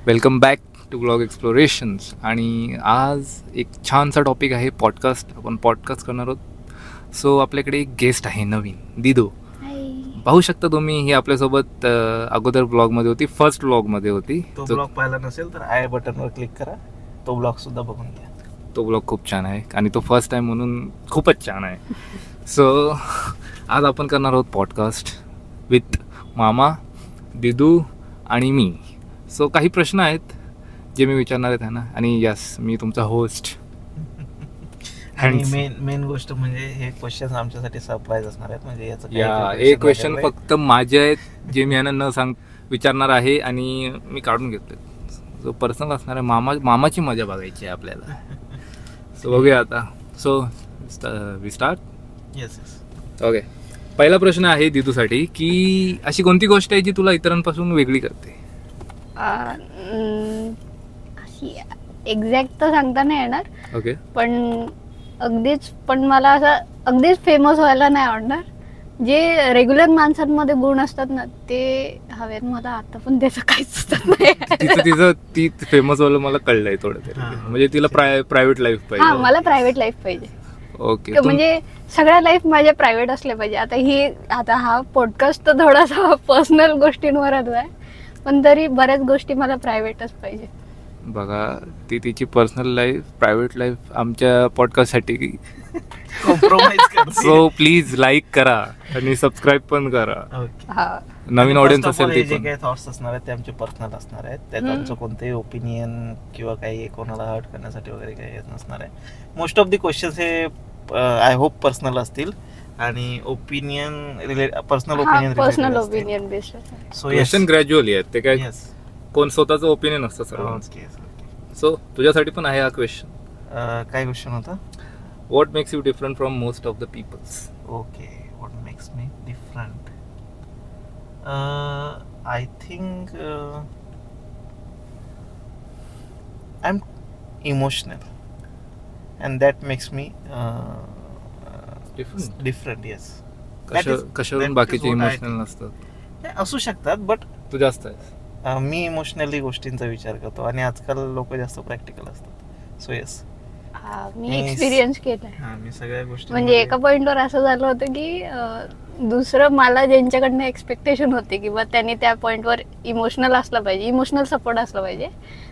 Welcome back to blog explorations. आणि आज एक छानसा टॉपिक आहे पॉडकास्ट. आपण पॉडकास्ट करणार आहोत. सो आपल्याकडे एक गेस्ट आहे नवीन, दिदो. पाहू शकता तुम्ही, ही आपल्यासोबत अगोदर ब्लॉगमध्ये होती, फर्स्ट ब्लॉगमध्ये होती. तो ब्लॉग पाहिला नसेल तर आय बटनवर क्लिक करा, तो ब्लॉग सुद्धा बघून घ्या. तो ब्लॉग खूप छान आहे आणि तो फर्स्ट टाईम म्हणून खूपच छान आहे. सो आज आपण करणार आहोत पॉडकास्ट विथ मामा, दिदू आणि मी. सो काही प्रश्न आहेत जे मी विचारणार आहेत ना, आणि यस, मी तुमचा होस्ट. आणि मेन गोष्ट म्हणजे हे क्वेश्चन आमच्यासाठी सरप्राईज असणार आहेत. म्हणजे याचं एक क्वेश्चन फक्त माझे आहेत जे मी यांना न सांग विचारणार आहे आणि मी काढून घेतले. जो पर्सनल असणार आहे, मामाची मजा बघायची आहे आपल्याला. सो बघूया आता. So we start. Yes. Okay. पहिला प्रश्न आहे दिदूसाठी की अशी कोणती गोष्ट आहे जी तुला इतरांपासून वेगळी करते? अशी एक्झॅक्ट तर सांगता नाही येणार. ओके. पण मला असं अगदीच फेमस व्हायला नाही आवडणार. जे रेग्युलर माणसांमध्ये गुण असतात ना, ते हवेत. मला आता पण त्याचं काहीच सुचत नाही. ती फेमस व्हायला मला कळलंय थोडं तरी. म्हणजे तिला प्रायव्हेट लाईफ पाहिजे. हा, मला प्रायव्हेट लाईफ पाहिजे. ओके. म्हणजे सगळ्या लाईफ माझ्या प्रायव्हेट असल्या पाहिजे. आता हा पॉडकास्ट तर थोडासा पर्सनल गोष्टींवरच आहे, पण तरी बऱ्याच गोष्टी मला प्रायव्हेटच पाहिजे. बघा, ती तिची पर्सनल लाईफ, प्रायव्हेट लाईफ आमच्या पॉडकास्टसाठी सो प्लीज लाईक करा आणि सबस्क्राईब पण करा. नवीन ऑडियन्स असेल ते जे काही थॉट्स असणार आहेत ते आमचे पर्सनल असणार आहेत. त्यात आमचं कोणतेही ओपिनियन किंवा काही कोणाला हर्ट करण्यासाठी वगैरे काही येत नसणार आहे. मोस्ट ऑफ द क्वेश्चन्स हे आय होप पर्सनल असतील आणि personal opinion based. So question gradually आहेत ते, काय कोण स्वतःचं ओपिनियन असतं सर. सो तुझ्यासाठी पण आहे हा क्वेश्चन. काय क्वेश्चन होता? What makes you different from most of the peoples? Okay, what makes me different? I think I am emotional and that makes me different. Yes. कशावरून बाकीचे इमोशनल नसतात? असू शकतात, बट तू जास्त आहेस. मी इमोशनली गोष्टींचा विचार करतो आणि आजकाल लोक जास्त प्रॅक्टिकल असतात. सो येस, मी एक्सपिरियन्स केलाय. मी सगळ्या गोष्टी म्हणजे एका पॉइंटवर असं झालं होतं की दुसरं मला ज्यांच्याकडनं एक्सपेक्टेशन होते किंवा त्यांनी त्या पॉइंटवर इमोशनल असला पाहिजे, इमोशनल सपोर्ट असला पाहिजे,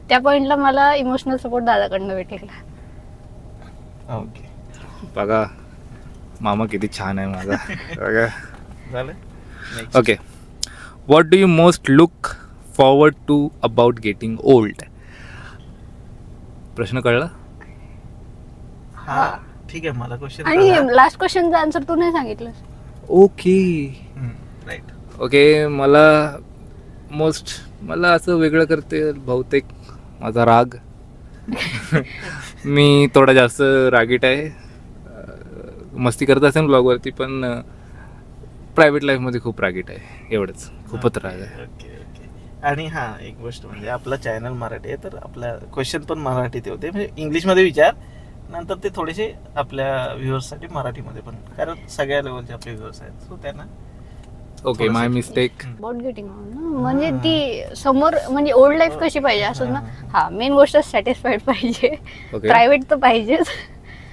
त्या पॉइंटला मला इमोशनल सपोर्ट दादाकडनं भेटला. ओके. बघा मामा किती छान आहे माझा. बघा झालं. Okay. What do you most look forward to about getting old? प्रश्न कळला? हा, ठीक आहे. मला क्वेश्चन आणि लास्ट क्वेश्चनचा आन्सर तू नाही सांगितलं. Okay right. ओके. मला असं वेगळं करते बहुतेक माझा राग. मी थोडा जास्त रागीट आहे. मस्ती करत असेल ब्लॉगवरती, पण प्रायव्हेट लाईफमध्ये खूप रागीट आहे. एवढंच, खूपच राग आहे. ओके. आणि हा, एक गोष्ट म्हणजे आपला चॅनल मराठी आहे, तर आपल्या क्वेश्चन पण मराठीत होते. म्हणजे इंग्लिशमध्ये विचार, नंतर ते थोडेसे आपल्या व्ह्युअर्ससाठी मराठीमध्ये पण, कारण सगळ्या लेवलचे आपले व्ह्युअर्स आहेत. सो त्यांना okay, my mistake. About getting म्हणजे ती समोर म्हणजे ओल्ड लाईफ कशी पाहिजे असं ना. हा, मेन गोष्ट सॅटिस्फाईड पाहिजे. प्रायव्हेट तर पाहिजेच,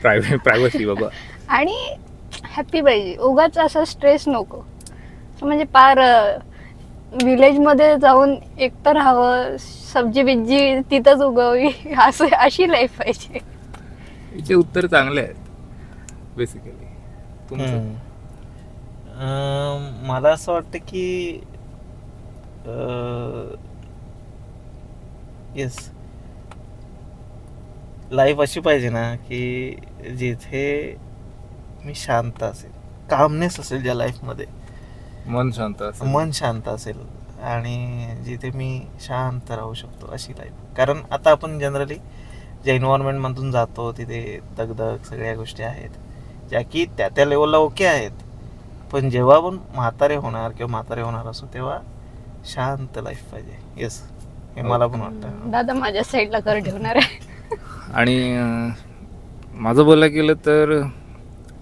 प्रायव्हसी बाबा. आणि हॅप्पी पाहिजे. उगाच असा स्ट्रेस नको. म्हणजे पार विलेज मध्ये जाऊन एकटं राहावं, सब्जी बिज्जी तिथंच उगवावी, असं अशी लाईफ पाहिजे. याचे उत्तर चांगले आहेत बेसिकली. तुमचं? मला असं वाटतं की येस, लाईफ अशी पाहिजे ना की जिथे मी शांत असेल, कामनेस असेल ज्या लाईफमध्ये, मन शांत असेल आणि जिथे मी शांत राहू शकतो अशी लाईफ. कारण आता आपण जनरली ज्या एन्व्हायरमेंटमधून जातो तिथे दगदग सगळ्या गोष्टी आहेत ज्या की त्या लेवलला ओके आहेत, पण जेव्हा आपण म्हातारे होणार असो तेव्हा शांत लाईफ पाहिजे. येस, हे मला पण वाटतं. दादा माझ्या साईडला कर ठेवणार आहे. आणि माझं बोलायला गेलं तर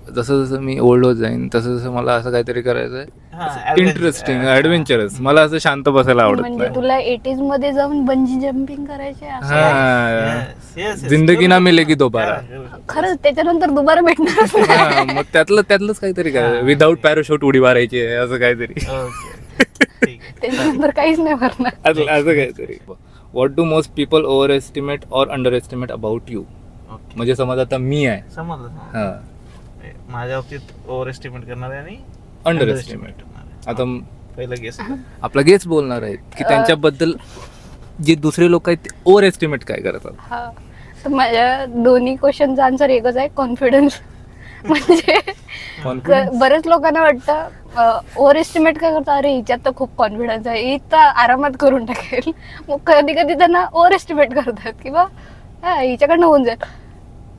जसं जसं मी ओल्ड होत जाईन तसं तसं मला असं काहीतरी करायचं आहे इंटरेस्टिंग, ॲडव्हेंचरस. मला असं शांत बसायला आवडत म्हणजे नाही. तुला 80s मध्ये जाऊन बंजी जम्पिंग करायचे असं हा, जिंदगी ना मिलेगी दोबारा. खरंच त्याच्यानंतर दुबारा भेटणार हा, मग त्यातलंच काहीतरी काय विदाऊट पॅराशूट उडी मारायची आहे असं काहीतरी. त्याच्यानंतर काहीच नाही भरणार. असं काहीतरी. What do most people over estimate or under estimate about you? म्हणजे समज आता मी आहे, समजलं. हा, माझ्या बाबतीत ओव्हर एस्टिमेट करणार आहे आणि अंडर एस्टिमेट. आता पहिलं गेस आपला गेस बोलणार आहेत की त्यांच्याबद्दल जे दुसरे लोक आहेत ते ओव्हर एस्टिमेट काय करतात. हा, तर माझ्या दोन्ही क्वेश्चनचा आन्सर एकच आहे, कॉन्फिडन्स. म्हणजे बरेच लोकांना वाटतं ओव्हर एस्टिमेट काय करतात, अरे हिच्यात तर खूप कॉन्फिडन्स आहे, ही तर आरामात करून टाकेल. मग कधी कधी त्यांना ओव्हर एस्टिमेट करतात किंवा हिच्याकडनं होऊन जाईल.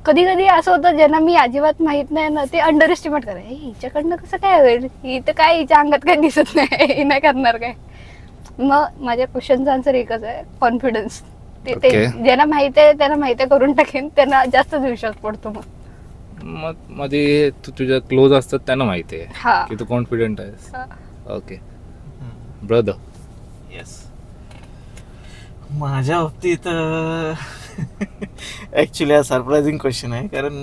कधी कधी असं होतं ज्यांना मी अजिबात माहित नाही ना, ते अंडर एस्टिमेट करा, हिच्याकडनं कसं काय होईल, ही तर काय हिच्या अंगात काय दिसत नाही, ही नाही करणार काय. मग माझ्या क्वेश्चनचा आन्सर एकच आहे, कॉन्फिडन्स. ते ज्यांना माहित आहे त्यांना माहिती आहे करून टाकेन, त्यांना जास्तच विश्वास पडतो. मग मध्ये तुझ्या क्लोज असतात त्यांना माहिती आहे हा, की तू कॉन्फिडंट आहेस. Okay brother. येस, माझ्या बाबतीत ॲक्च्युली हा सरप्रायझिंग क्वेश्चन आहे, कारण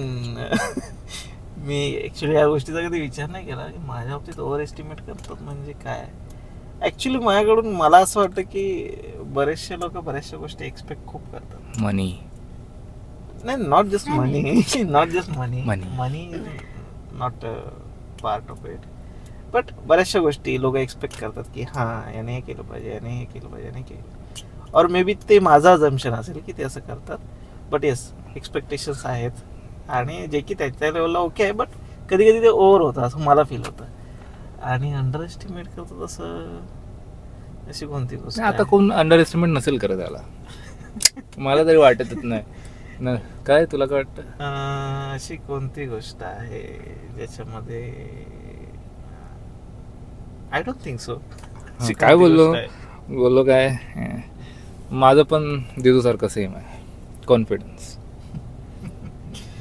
मी ॲक्च्युली या गोष्टीचा कधी विचार नाही केला की माझ्या बाबतीत ओव्हर एस्टिमेट करतात म्हणजे काय. ॲक्च्युली माझ्याकडून मला असं वाटतं की बरेचसे लोक बऱ्याचशा गोष्टी एक्सपेक्ट खूप करतात. मनी नाही, not just money not part of it, but बऱ्याचशा गोष्टी लोक एक्सपेक्ट करतात की हां याने हे केलं पाहिजे, याने हे केलं पाहिजे, याने केलं. और मे बी ते माझं अजम्पशन असेल की ते असं करतात. बट येस, एक्सपेक्टेशन्स आहेत आणि जे की त्याच्या लेवलला ओके आहे, बट कधी कधी ते ओव्हर होतं असं मला फील होतं. आणि अंडर एस्टिमेट करतात असं अशी कोणती गोष्ट आता कोण अंडर एस्टिमेट नसेल करत त्याला, मला तरी वाटतच नाही. काय तुला काय वाटतं? अशी कोणती गोष्ट आहे ज्याच्यामध्ये आय डोंट थिंक सो. काय बोललो काय, माझं पण दिदूसारखं सेम आहे, कॉन्फिडन्स.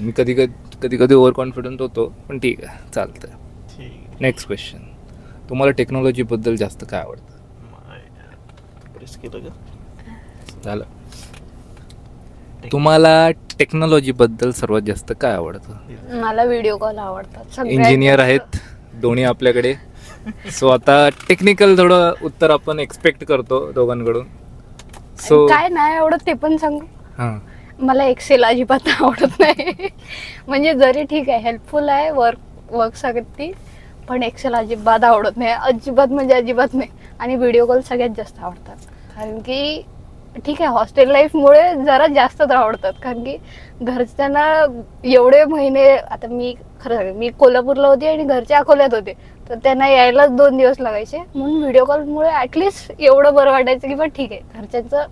मी कधी कधी ओव्हर कॉन्फिडंट होतो, पण ठीक आहे, चालतं. नेक्स्ट क्वेश्चन, तुम्हाला टेक्नॉलॉजीबद्दल जास्त काय आवडतं? झालं. तुम्हाला टेक्नॉलॉजीबद्दल सर्वात जास्त काय आवडतं? मला व्हिडिओ कॉल आवडतात. इंजिनियर आहेत दोन्ही आपल्याकडे, सो आता टेक्निकल थोडं उत्तर आपण एक्सपेक्ट करतो दोघांकडून. सो काय नाही आवडत ते पण सांगू. हां, मला एक्सेल अजिबात आवडत नाही. म्हणजे जरी ठीक आहे हेल्पफुल आहे वर्कसाठी, पण एक्सेल अजिबात आवडत नाही, अजिबात म्हणजे अजिबात नाही. आणि व्हिडिओ कॉल सगळ्यात जास्त आवडतात, कारण की ठीक आहे हॉस्टेल लाईफमुळे जरा जास्तच आवडतात. कारण की घरच्यांना एवढे महिने, आता मी खरं सांगेन मी कोल्हापूरला होते आणि घरचे अकोल्यात होते, तर त्यांना यायलाच 2 दिवस लागायचे. म्हणून व्हिडिओ कॉलमुळे ॲटलिस्ट एवढं बरं वाटायचं की बा ठीक आहे घरच्यांचं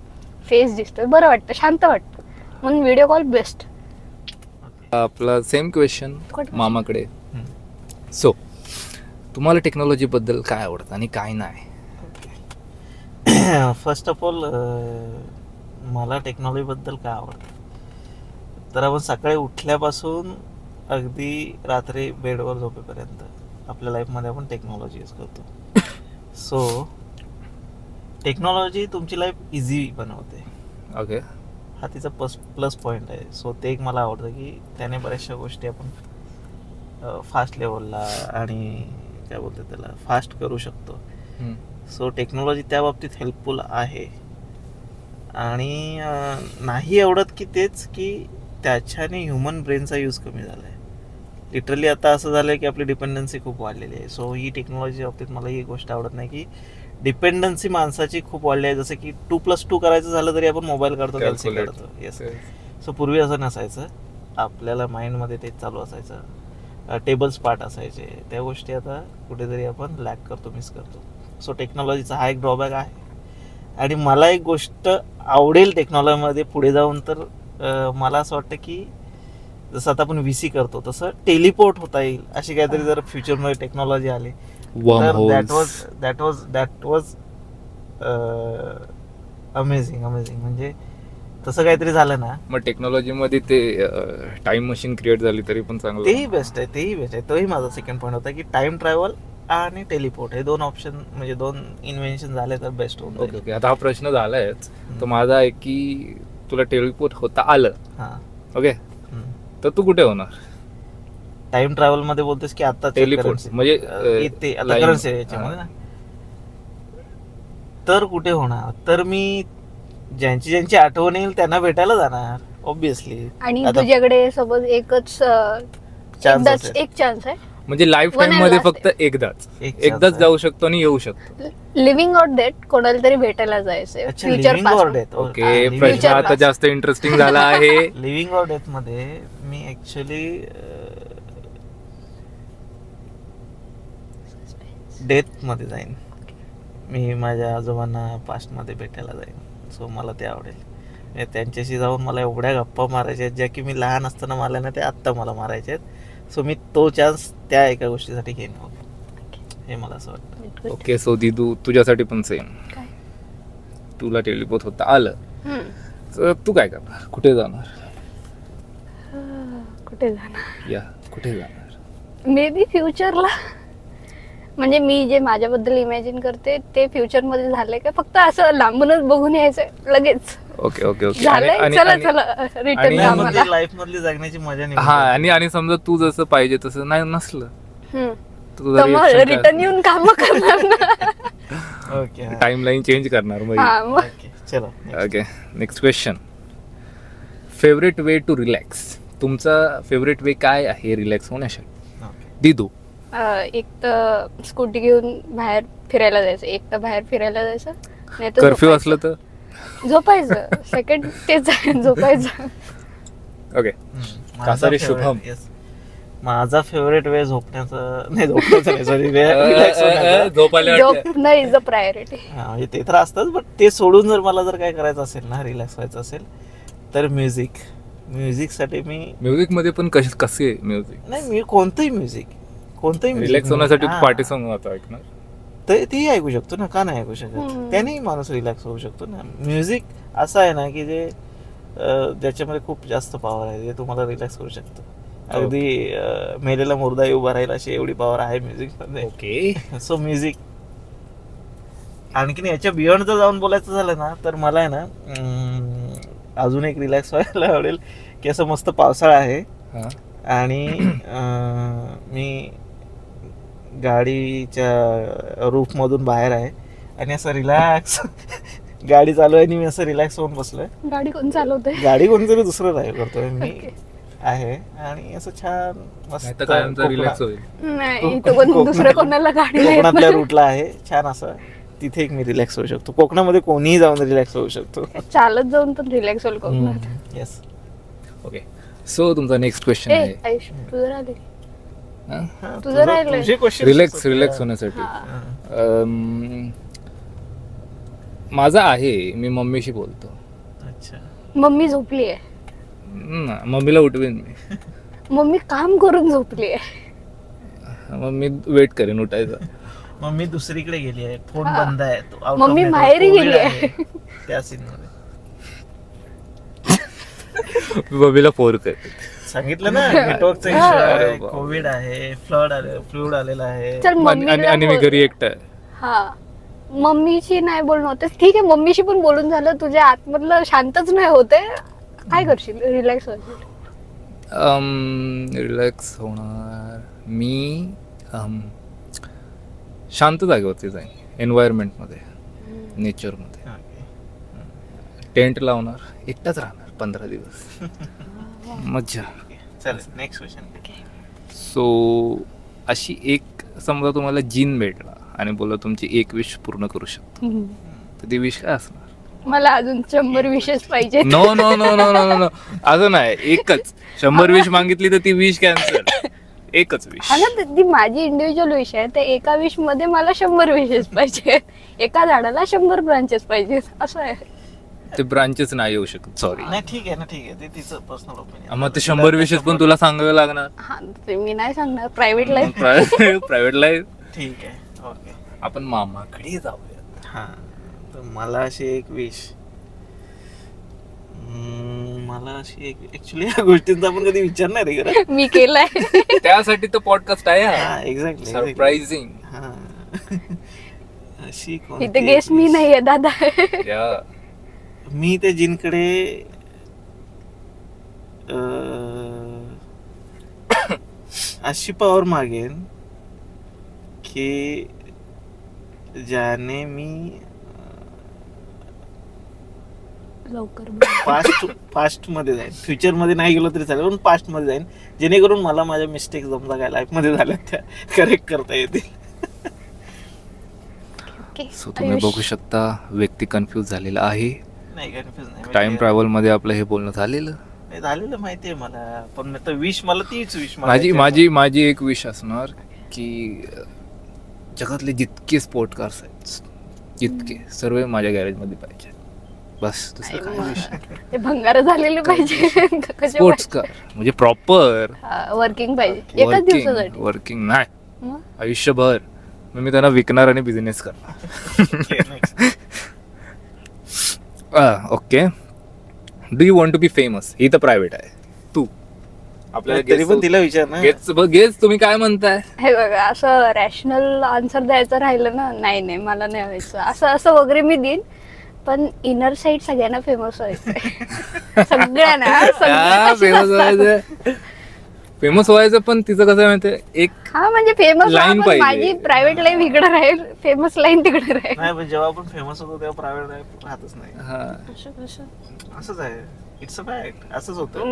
फेस दिसतोय, बरं वाटतं, शांत वाटतं. म्हणून व्हिडिओ कॉल बेस्ट. आपला सेम क्वेश्चन मामाकडे. सो तुम्हाला टेक्नॉलॉजीबद्दल काय आवडतं आणि काय नाही? फर्स्ट ऑफ ऑल मला टेक्नॉलॉजीबद्दल काय आवडतं, तर आपण सकाळी उठल्यापासून अगदी रात्री बेडवर झोपेपर्यंत आपल्या लाईफमध्ये आपण टेक्नॉलॉजी यूज करतो. सो टेक्नॉलॉजी तुमची लाईफ इझी बनवते. ओके, हा तिचा प्लस पॉईंट आहे. सो ते एक मला आवडतं की त्याने बऱ्याचशा गोष्टी आपण फास्ट लेवलला आणि काय बोलतो त्याला फास्ट करू शकतो. सो टेक्नॉलॉजी त्या बाबतीत हेल्पफुल आहे. आणि नाही आवडत की तेच की त्याच्याने ह्युमन ब्रेनचा यूज कमी झाला आहे. लिटरली आता असं झालं आहे की आपली डिपेंडन्सी खूप वाढलेली आहे. सो ही टेक्नॉलॉजी बाबतीत मला ही गोष्ट आवडत नाही की डिपेंडन्सी माणसाची खूप वाढली आहे. जसं की 2+2 करायचं झालं तरी आपण मोबाईल काढतो, कॅल्क्युलेट करतो. येस. सो पूर्वी असं नसायचं, आपल्याला माइंडमध्ये तेच चालू असायचं, टेबल्स पार्ट असायचे. त्या गोष्टी आता कुठेतरी आपण लॅक करतो, मिस करतो. सो टेक्नॉलॉजीचा हा एक ड्रॉबॅक आहे. आणि मला एक गोष्ट आवडेल टेक्नॉलॉजीमध्ये पुढे जाऊन, तर मला असं वाटतं की जसं आता आपण VC करतो तसं टेलिपोर्ट होता येईल अशी काहीतरी जर फ्युचरमध्ये टेक्नॉलॉजी आली तर दॅट वॉज अमेझिंग. म्हणजे तसं काहीतरी झालं ना, मग टेक्नॉलॉजीमध्ये ते टाइम मशीन क्रिएट झाली तरी पण चांगलं. तेही बेस्ट आहे. तोही माझा सेकंड पॉईंट होता की टाइम ट्रॅव्हल आणि टेलिपोर्ट हे 2 ऑप्शन म्हणजे 2 इन्व्हेन्शन झाले तर बेस्ट होऊन ओके ओके. आता हा प्रश्न झालायच, तर माझा आहे की तुला टेलिपोर्ट होता आलं, हा. ओके, तर तू कुठे होणार? टाइम ट्रॅव्हल मध्ये बोलतोस की आता टेलिपोर्ट म्हणजे इथे आता line- करन्सी याच्यामध्ये ना, तर कुठे होणार? तर मी ज्यांची आठवण येईल त्यांना भेटायला जाणार ऑब्विसली. आणि आता तुझ्याकडे सपोज एकच chance असेल. एक चान्स आहे, म्हणजे लाईफ One टाइम and मध्ये last फक्त एकदाच chance आहे. जाऊ शकतो आणि येऊ शकतो. लिव्हिंग ऑर डेथ, कोणाला तरी भेटायला जायचंय. अच्छा, future living or death. Okay, प्रश्न Future आता past. जास्त इंटरेस्टिंग झाला आहे. लिव्हिंग ऑर डेथ मध्ये मी ऍक्च्युली डेथ मध्ये जाईन. मी माझ्या आजोबांना पास्ट मध्ये भेटायला जाईन. सो मला ते आवडेल. म्हणजे त्यांच्याशी जाऊन मला एवढ्या गप्पा मारायच्या आहेत ज्या की मी लहान असताना मला ना ते आत्ता मला मारायचे आहेत. सो मी तो चान्स त्या एका गोष्टीसाठी घेईन. हे मला असं वाटतं. ओके, सो दिदू तुझ्यासाठी पण सेम. काय? तुला टेलिपोर्ट होता आलं तर तू काय करणार? कुठे जाणार? कुठे जाणार? या कुठे जाणार? May be फ्युचरला. म्हणजे मी जे माझ्याबद्दल इमॅजिन करते ते फ्युचर मध्ये झालंय का फक्त असं लांबूनच बघून यायचं लगेच ओके ओके ओके. झालंय, चला चला रिटर्न आणि- लाईफ मधली जगण्याची मजा नाही. हा, आणि समजा तू जसं पाहिजे तसं नाही नसलं तर मग रिटर्न येऊन काम करणार ना. ओके. टाइम लाईन चेंज करणार मग. हा, मग चलो. Okay, next question. Favourite way to relax. तुमचा फेवरेट वे काय आहे रिलॅक्स होण्यासाठी? दिदू. एक तर स्कूटी घेऊन बाहेर फिरायला जायचं, एक तर बाहेर फिरायला जायचं, नाही तर कर्फ्यू असलं तर झोपायचं. सेकंड तेच आहे, झोपायचं. ओके. कासारे शुभम. माझा फेवरेट वे झोपण्याचं नाही, सॉरी, रिलॅक्स होण्याचा. झोपायला झोप नाही इज अ प्रायोरिटी. म्हणजे ते तर असतंच, बट ते सोडून जर मला जर काय करायचं असेल ना, रिलॅक्स व्हायचं असेल तर म्युझिक साठी मी म्युझिक मध्ये पण कसे म्युझिक नाही, मी कोणतंही म्युझिक रिलॅक्स होण्यासाठी पार्टी सॉंग आता ऐकणार तेही ऐकू शकतो ना, का नाही ऐकू शकत? त्यानेही माणूस रिलॅक्स होऊ शकतो ना. म्युझिक असं आहे ना की जे ज्याच्यामध्ये खूप जास्त पॉवर आहे, जे तुम्हाला रिलॅक्स करू शकतं. अगदी मेलेला मुर्दाही उभा राहील अशी एवढी पॉवर आहे म्युझिक मध्ये. ओके. So music. आणखीन याच्या बियॉन्ड जर जाऊन बोलायचं झालं ना तर मला आहे ना अजून एक रिलॅक्स व्हायला आवडेल की असं मस्त पावसाळा आहे आणि मी गाडीच्या रूफ मधून बाहेर आहे आणि असं रिलॅक्स गाडी चालू आहे आणि मी असं रिलॅक्स होऊन बसलोय. गाडी कोण चालवतोय? गाडी कोणतरी दुसरं ड्राईव्ह करतोय, मी आहे आणि असं छान मस्त रिलॅक्स होईल. नाही, इथं कोण दुसरं कोणाला गाडी नाही. कोकणातल्या रूटला आहे छान असं, तिथे एक मी रिलॅक्स होऊ शकतो. कोकणामध्ये कोणीही जाऊन रिलॅक्स होऊ शकतो. चालत जाऊन पण रिलॅक्स होईल कोकणात. येस. ओके, सो तुमचा नेक्स्ट क्वेश्चन आहे आयुष तुझं राहिले, तुझं राहिलंय. रिलॅक्स होण्यासाठी. माझा आहे, मी मम्मीशी बोलतो. अच्छा. मम्मी झोपली आहे. मम्मीला उठवीन मी. मम्मी काम करून झोपली आहे. मग मी वेट करेन उठायचं. मम्मी दुसरीकडे गेली आहे, फोन बंद आहे, मम्मी माहेरी गेली आहे त्या सीन मध्ये. मम्मीला फोन करते. सांगितलं ना, नेटवर्कचा इश्यू आहे, कोविड आहे, फ्लड आलेला आहे. चल आणि मी घरी एकटा आहे. हा, मम्मीशी नाही बोलणं होतं, ठीक आहे. मम्मीशी पण बोलून झालं, तुझ्या आतमधलं शांतच नाही होते, काय करशील रिलॅक्स व्हायसाठी? रिलॅक्स होणार मी शांत जागेवरती जाईन, एन्व्हायरमेंटमध्ये, नेचरमध्ये. टेंट लावणार, एकटाच राहणार 15 दिवस. मज्जा. Next question. सो अशी एक समजा तुम्हाला जीन भेटला आणि बोला तुमची एक विश पूर्ण करू शकतो, तर ती विश काय असणार? मला अजून 100 विशेष पाहिजे. No no no no no no असं नाही, एकच. 100 विश मागितली तर ती विश कॅन्सल. एकच विश. हा ना, ती माझी इंडिव्हिज्युअल विश आहे. त्या एका विश मध्ये मला 100 विशेष पाहिजे. एका झाडाला 100 ब्रांचेस पाहिजेत, असं आहे. ते ब्रांचेस नाही येऊ शकत, सॉरी. नाही, ठीक आहे ना, ठीक आहे, ते तिचं पर्सनल ओपिनियन. मग ते 100 विशेष पण तुला सांगावे लागणार. हा, ते मी नाही सांगणार. Private life. Private life. ठीक आहे, ओके. आपण मामाकडे जाऊया. हा, तर मला अशी एक विश, मला अशी ऍक्च्युली या गोष्टींचा आपण कधी विचार नाही रे करत. मी केलाय. त्यासाठी तो पॉडकास्ट आहे हा एक्झॅक्टली सरप्राइझिंग. हा अशी इथे कोणती गेस मी नाहीये दादा. या मी त्या जिनकडे अशी पॉवर मागेन की ज्याने मी लवकर पास्ट मध्ये जाईन. फ्युचर मध्ये नाही गेलो तरी चालेल पण पास्ट मध्ये जाईन, जेणेकरून मला माझ्या मिस्टेक जमता काय लाईफ मध्ये झाल्या त्या करेक्ट करता येतील. सो तुम्ही बघू शकता व्यक्ती कन्फ्यूज झालेला आहे. नाही कन्फ्युज नाही, टाइम ट्रॅव्हल मध्ये आपलं हे बोलणं झालेलं. नाही झालेलं माहितीये मला, पण आता विश मला तीच विश माझी एक विश असणार की जगातले जितके स्पोर्ट कार्स आहेत जितके सर्व माझ्या गॅरेज मध्ये पाहिजे. बस दुसरं काय विश. ते भंगार झालेले पाहिजे. स्पोर्ट्स कार म्हणजे प्रॉपर वर्किंग पाहिजे एकाच दिवसासाठी. वर्किंग नाही आयुष्यभर. मी त्यांना विकणार आणि बिझनेस करणार. Okay. Do you want to be famous? ही तर प्रायव्हेट आहे. तू तरी पण तिला विचार ना. गेस तुम्ही काय म्हणताय? हे बघा असं रॅशनल आन्सर द्यायचं राहिलं ना, नाही मला नाही व्हायचं असं वगैरे मी देईन, पण इनर साइड सगळ्यांना फेमस व्हायचंय. सगळ्यांना फेमस व्हायचं. पण तिचं कसं माहितीये, एक हा म्हणजे फेमस लाईन पाहिजे. माझी प्रायव्हेट लाईफ इकडे राहील, फेमस लाईन तिकडे राहील. नाही पण जेव्हा आपण फेमस होतो तेव्हा प्रायव्हेट लाईफ राहतच नाही. असंच आहे. It's a fact. असंच होतं.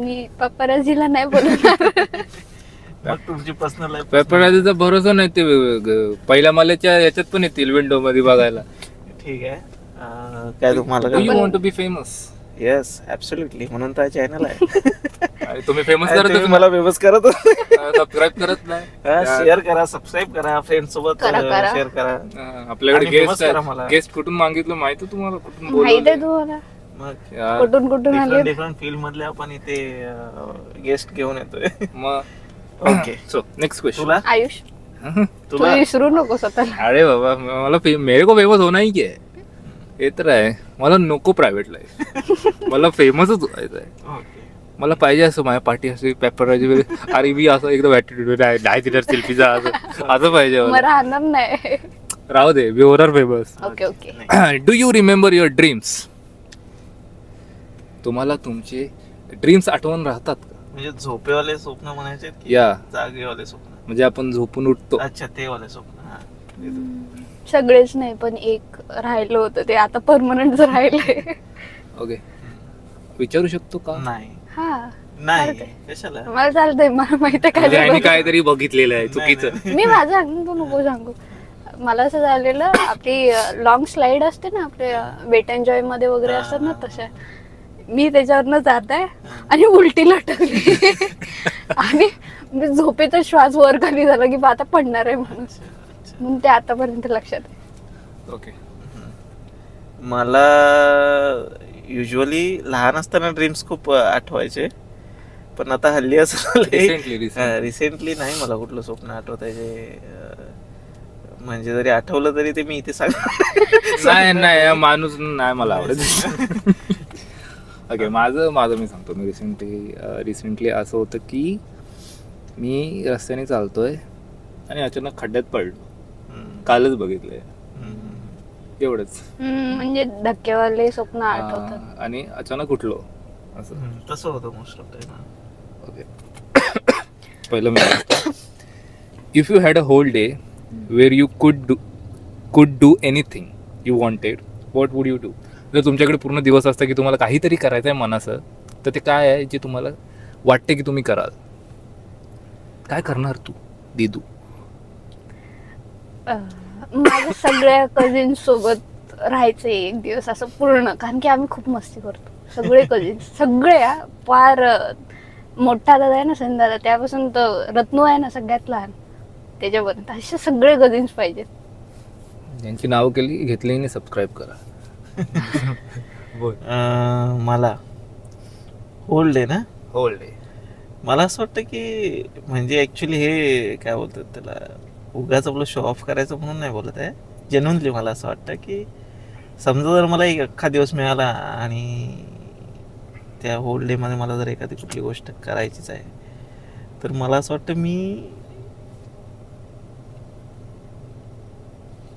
मी पप्पाराजीला नाही बोलणार. मग तुमची पर्सनल लाईफ पेपराचा भरोसा नाही. ते पहिल्या माल्याच्या याच्यात पण येतील विंडो मध्ये बघायला. ठीक आहे. काय तुम्हाला do you want to be famous? Yes absolutely. म्हणून तर चॅनल आहे. तुम्ही फेमस तुम्ही मला फेमस करत सबस्क्राईब करत नाही. शेअर करा, सबस्क्राईब करा, फ्रेंड सोबत करा. शेअर करा. आपल्याकडे आणि famous करा मला. गेस्ट कुठून मागितलं माहिती तुम्हाला? कुठून माहित आहे तुम्हाला मग कुठून आले. डिफरंट फील्ड मधले आपण इथे गेस्ट घेऊन येतोय. मग ओके. So next question. तुला आयुष तू तुला विसरू नको स्वतःला. अरे बाबा मला मेरे को फेमस होना ही क्या है? हे तर आहे. मला नको प्रायव्हेट लाईफ. मला फेमसच व्हायचं आहे. ओके. मला पाहिजे असं माझ्या पाठी असे पेपराची अरे मी असं एकदम ऍटिट्यूड नाही दिलं सेल्फीचा असं पाहिजे मग मला. राहणार नाही. राहू दे बी होणार famous. Okay. Do you remember your dreams? तुम्हाला तुमचे ड्रीम्स आठवण राहतात का? म्हणजे झोपेवाले स्वप्न म्हणायचे की या जागेवाले स्वप्न? म्हणजे आपण झोपून उठतो. अच्छा ते वाले स्वप्न. हा. सगळेच नाही पण एक राहिलं होतं ते आता परमनंट राहिलंय. ओके. विचारू शकतो का? नाही हा नाही चालतंय. कशाला? मला चालतंय. मला माहित आहे म्हणजे यांनी काय काहीतरी बघितलेलं आहे चुकीचं. मी माझं सांगून तू नको सांगू. मला असं झालेलं, आपली लॉंग स्लाइड असते ना आपल्या वेट एन्ड जॉय मध्ये वगैरे असतात ना तशा, मी त्याच्यावरनं जात आहे आणि उलटी लटकली आणि मी झोपेचा श्वास वर खाली झाला की आता पडणार आहे म्हणून ते आतापर्यंत लक्षात आहे. ओके. मला युजली लहान असताना ड्रीम्स खूप आठवायचे, पण आता हल्ली असं रिसेंटली नाही मला कुठलं स्वप्न आठवत आहे. म्हणजे जरी आठवलं तरी ते मी इथे नाही माणूस नाही मला आवडत. ओके. माझं मी सांगतो. मी रिसेंटली असं होतं की मी रस्त्याने चालतोय आणि अचानक खड्ड्यात पडलो. कालच बघितलंय. एवढंच. म्हणजे धक्केवाले स्वप्न आठवतात आणि अचानक उठलो असं. तसं होतं मोस्ट ऑफ टाइम. ओके. पहिलं मी if you had a whole day where you could do anything you wanted, what would you do? जर तुमच्याकडे पूर्ण दिवस असता की तुम्हाला काहीतरी करायचं आहे मनाचं, तर ते काय आहे जे तुम्हाला वाटते की तुम्ही कराल? काय करणार तू दिदू? माझ्या सगळ्या कझिन्स सोबत राहायचं एक दिवस असं पूर्ण, कारण की आम्ही खूप मस्ती करतो सगळे कझिन्स. सगळे फार मोठा दादा आहे ना संदादा, त्यापासून तर रत्नू आहे ना सगळ्यात लहान, त्याच्यापर्यंत असे सगळे कझिन्स पाहिजेत. यांची नाव घेतली आणि सबस्क्राईब करा. मला होल डे ना, होल डे मला असं वाटतं की म्हणजे ऍक्च्युली हे काय बोलतात त्याला, उगाच आपलं शो ऑफ करायचं म्हणून नाही बोलत आहे. जेन्युइनली मला असं वाटतं की समजा जर मला एक अख्खा दिवस मिळाला आणि त्या होल डेमध्ये मला जर एखादी कुठली गोष्ट करायचीच आहे तर मला असं वाटतं मी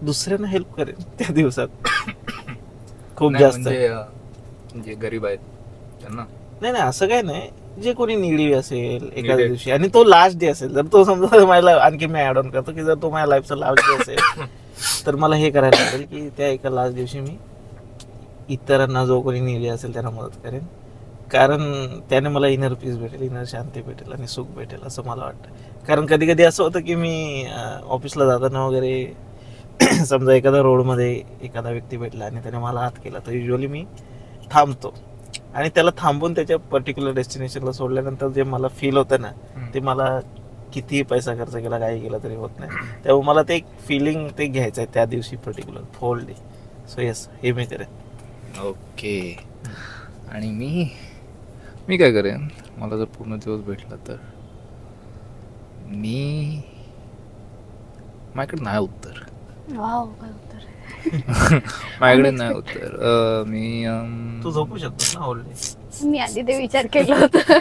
दुसऱ्यांना हेल्प करेन त्या दिवसात खूप नाही, जास्त. म्हणजे गरीब आहेत त्यांना. नाही असं काय नाही, जे कोणी निडी असेल एखाद्या Needed. दिवशी आणि तो लास्ट डे असेल, जर तो समजा मला आणखी मी ऍड ऑन करतो की जर तो माझ्या लाईफचा लास्ट डे असेल तर मला हे करायला लागेल की त्या एका लास्ट दिवशी मी इतरांना जो कोणी निडी असेल त्यांना मदत करेन, कारण त्याने मला इनर पीस भेटेल, इनर शांती भेटेल आणि सुख भेटेल असं मला वाटतं. कारण कधी कधी असं होतं की मी ऑफिसला जाताना वगैरे समजा एखादा रोडमध्ये एखादा व्यक्ती भेटला आणि त्याने मला हात केला तर युजली मी थांबतो आणि त्याला थांबून त्याच्या पर्टिक्युलर डेस्टिनेशनला सोडल्यानंतर जे मला फील होतं ना ते मला कितीही पैसा खर्च केला काही केला तरी होत नाही. त्यामुळे मला ते एक फिलिंग ते घ्यायचं आहे त्या दिवशी पर्टिक्युलर फोल डे. सो येस, हे मी करेन. ओके. आणि मी काय करेन, मला जर पूर्ण दिवस भेटला तर मी माझ्याकडे नाही उत्तर. वाव, काय उत्तर. माझ्याकडे नाही उत्तर. मी तू झोपू शकतोस ना होल डे. मी आधी ते विचार केला होता.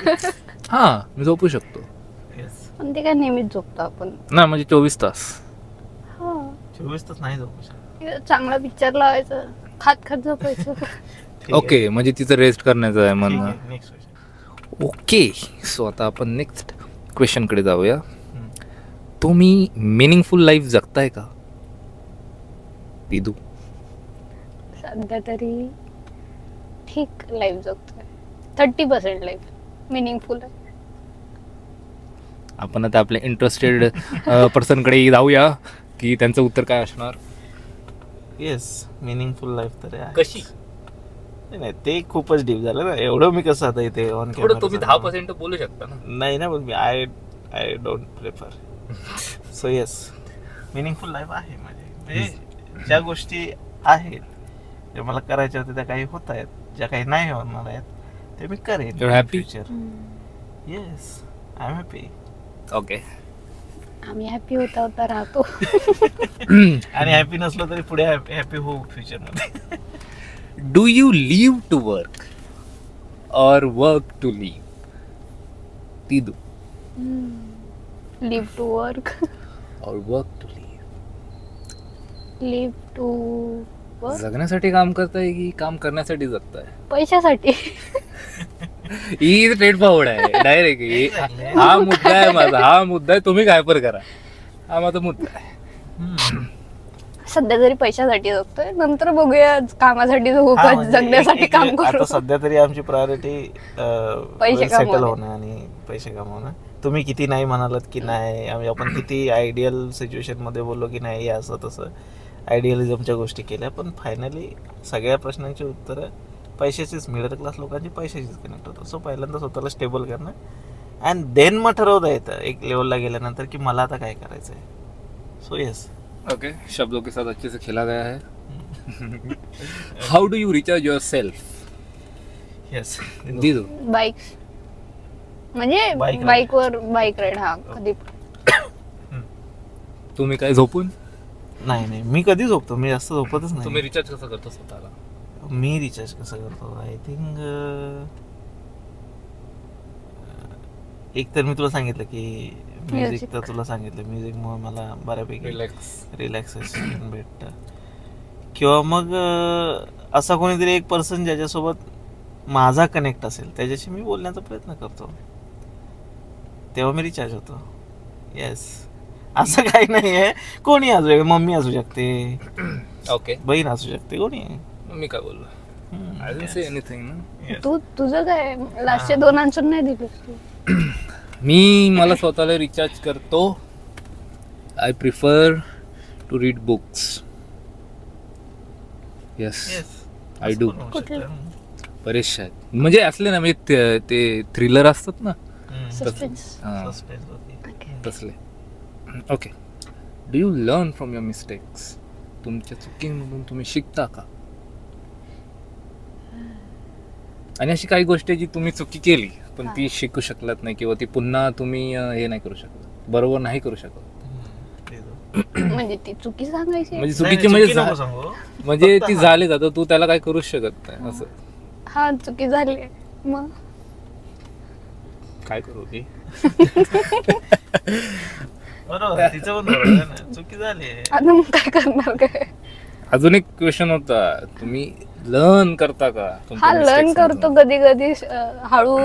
हां, मी झोपू शकतो. येस, पण ते काय नेहमीच झोपतो आपण. नाही म्हणजे 24 तास. हा, 24 तास नाही झोपू शकत. चांगला पिक्चर लावायचं, खात झोपायचं. ठीक आहे. ओके, म्हणजे तिचं रेस्ट करण्याचं आहे म्हणणं. Next question. ओके, सो आता आपण नेक्स्ट क्वेश्चनकडे जाऊया. तुम्ही मिनिंगफुल लाईफ जगताय का दिदू? सध्या तरी ठीक लाईफ जगतोय. 30% लाईफ मिनिंगफुल आहे. आपण आता आपल्या इंटरेस्टेड पर्सनकडे जाऊया की त्यांचं उत्तर काय असणार. येस, मिनिंगफुल लाईफ तर आहे. कशी? नाही ते खूपच डीप झालं ना, एवढं मी कसं आता इथे ऑन थोडं तुम्ही 10% बोलू शकता ना. नाही ना, पण मी I don't prefer. So yes, meaningful life आहे म्हणजे ज्या गोष्टी आहेत ज्या मला करायच्या होत्या त्या काही होत आहेत, ज्या काही नाही होणार आहेत ते मी करेन. You're happy? Future. Yes, I am happy. Okay. आम्ही हॅपी होता राहतो. आणि हॅपी नसलो तरी पुढे हॅपी होऊ फ्युचर मध्ये. Do you live to work और work to live? Didu. Live to work. और work to live. Live to work. जगण्यासाठी काम करताय की काम करण्यासाठी जगताय? पैशासाठी. ही स्ट्रेट फॉरवर्ड आहे डायरेक्ट. हा मुद्दा आहे माझा, हा मुद्दा आहे. तुम्ही काय पर करा, हा माझा मुद्दा आहे. सध्या तरी पैशासाठी जगतोय, नंतर बघूया कामासाठी जगू का जगण्यासाठी काम करू. आता सध्या तरी आमची प्रायोरिटी पैसे सेटल कमवणे. होणं आणि पैसे कमवणं. तुम्ही किती नाही म्हणालात की नाही, आपण किती आयडियल सिच्युएशन मध्ये बोललो की नाही असं तसं आयडियलिझमच्या गोष्टी केल्या, पण फायनली सगळ्या प्रश्नांची उत्तरं पैशाचीच, मिडल क्लास लोकांची पैशाचीच कनेक्ट होतं. सो पहिल्यांदा स्वतःला स्टेबल करणं अँड देन मग ठरवता येतं एक लेवलला गेल्यानंतर की मला आता काय करायचं आहे. So yes. ओके, शब्दों के साथ अच्छे से खेला गया है. How do you recharge yourself? Yes, Didu. Bike म्हणजे Bike ride. बाईकवर बाईक राईड. हा, कधी तुम्ही काय झोपून? नाही मी कधी झोपतो, मी जास्त झोपतच तुम्ही नाही. रिचार्ज कसं करतो स्वतःला? मी रिचार्ज कसं करतो, आय थिंक एक तर मी तुला सांगितलं की म्युझिक, Music. तर तुला सांगितलं म्युझिकमुळे मला बऱ्यापैकी रिलॅक्सेशन भेटतं. किंवा मग असा कोणीतरी एक पर्सन ज्याच्यासोबत माझा कनेक्ट असेल त्याच्याशी मी बोलण्याचा प्रयत्न करतो, तेव्हा मी रिचार्ज होतो. येस, असं काही नाही आहे. कोणी असू शकते, मम्मी असू शकते, ओके, बहीण असू शकते, कोणी. मी काय बोललो? आय डिडंट से एनीथिंग ना. तुझं काय लास्टचे 2 आन्सर नाही दिलेस तू. मला स्वतःला रिचार्ज करतो. I prefer to read books. Yes, I do. बरेचसे आहेत म्हणजे असले ना, म्हणजे ते थ्रिलर असतात ना, सस्पेन्स. हां, तसले. Okay. Do you learn from your mistakes? तुमच्या चुकीमधून तुम्ही शिकता का? आणि अशी काही गोष्ट आहे जी तुम्ही चुकी केली पण ती शिकू शकलात नाही किंवा ती पुन्हा तुम्ही हे नाही करू शकत, बरोबर नाही करू शकत. म्हणजे ती चुकी सांगायची. म्हणजे चुकीची म्हणजे ती झाली जातं, तू त्याला काय करूच शकत नाही असं. हा, चुकी झाली मग काय करू की बरोबर, तिचं पण बरोबर आहे ना, चुकी झाली आहे. आता मग काय करणार काय. अजून एक क्वेश्चन होता, तुम्ही लर्न करता का तुमच्या हा लर्न mistakes करतो मधून? कधी कधी हळू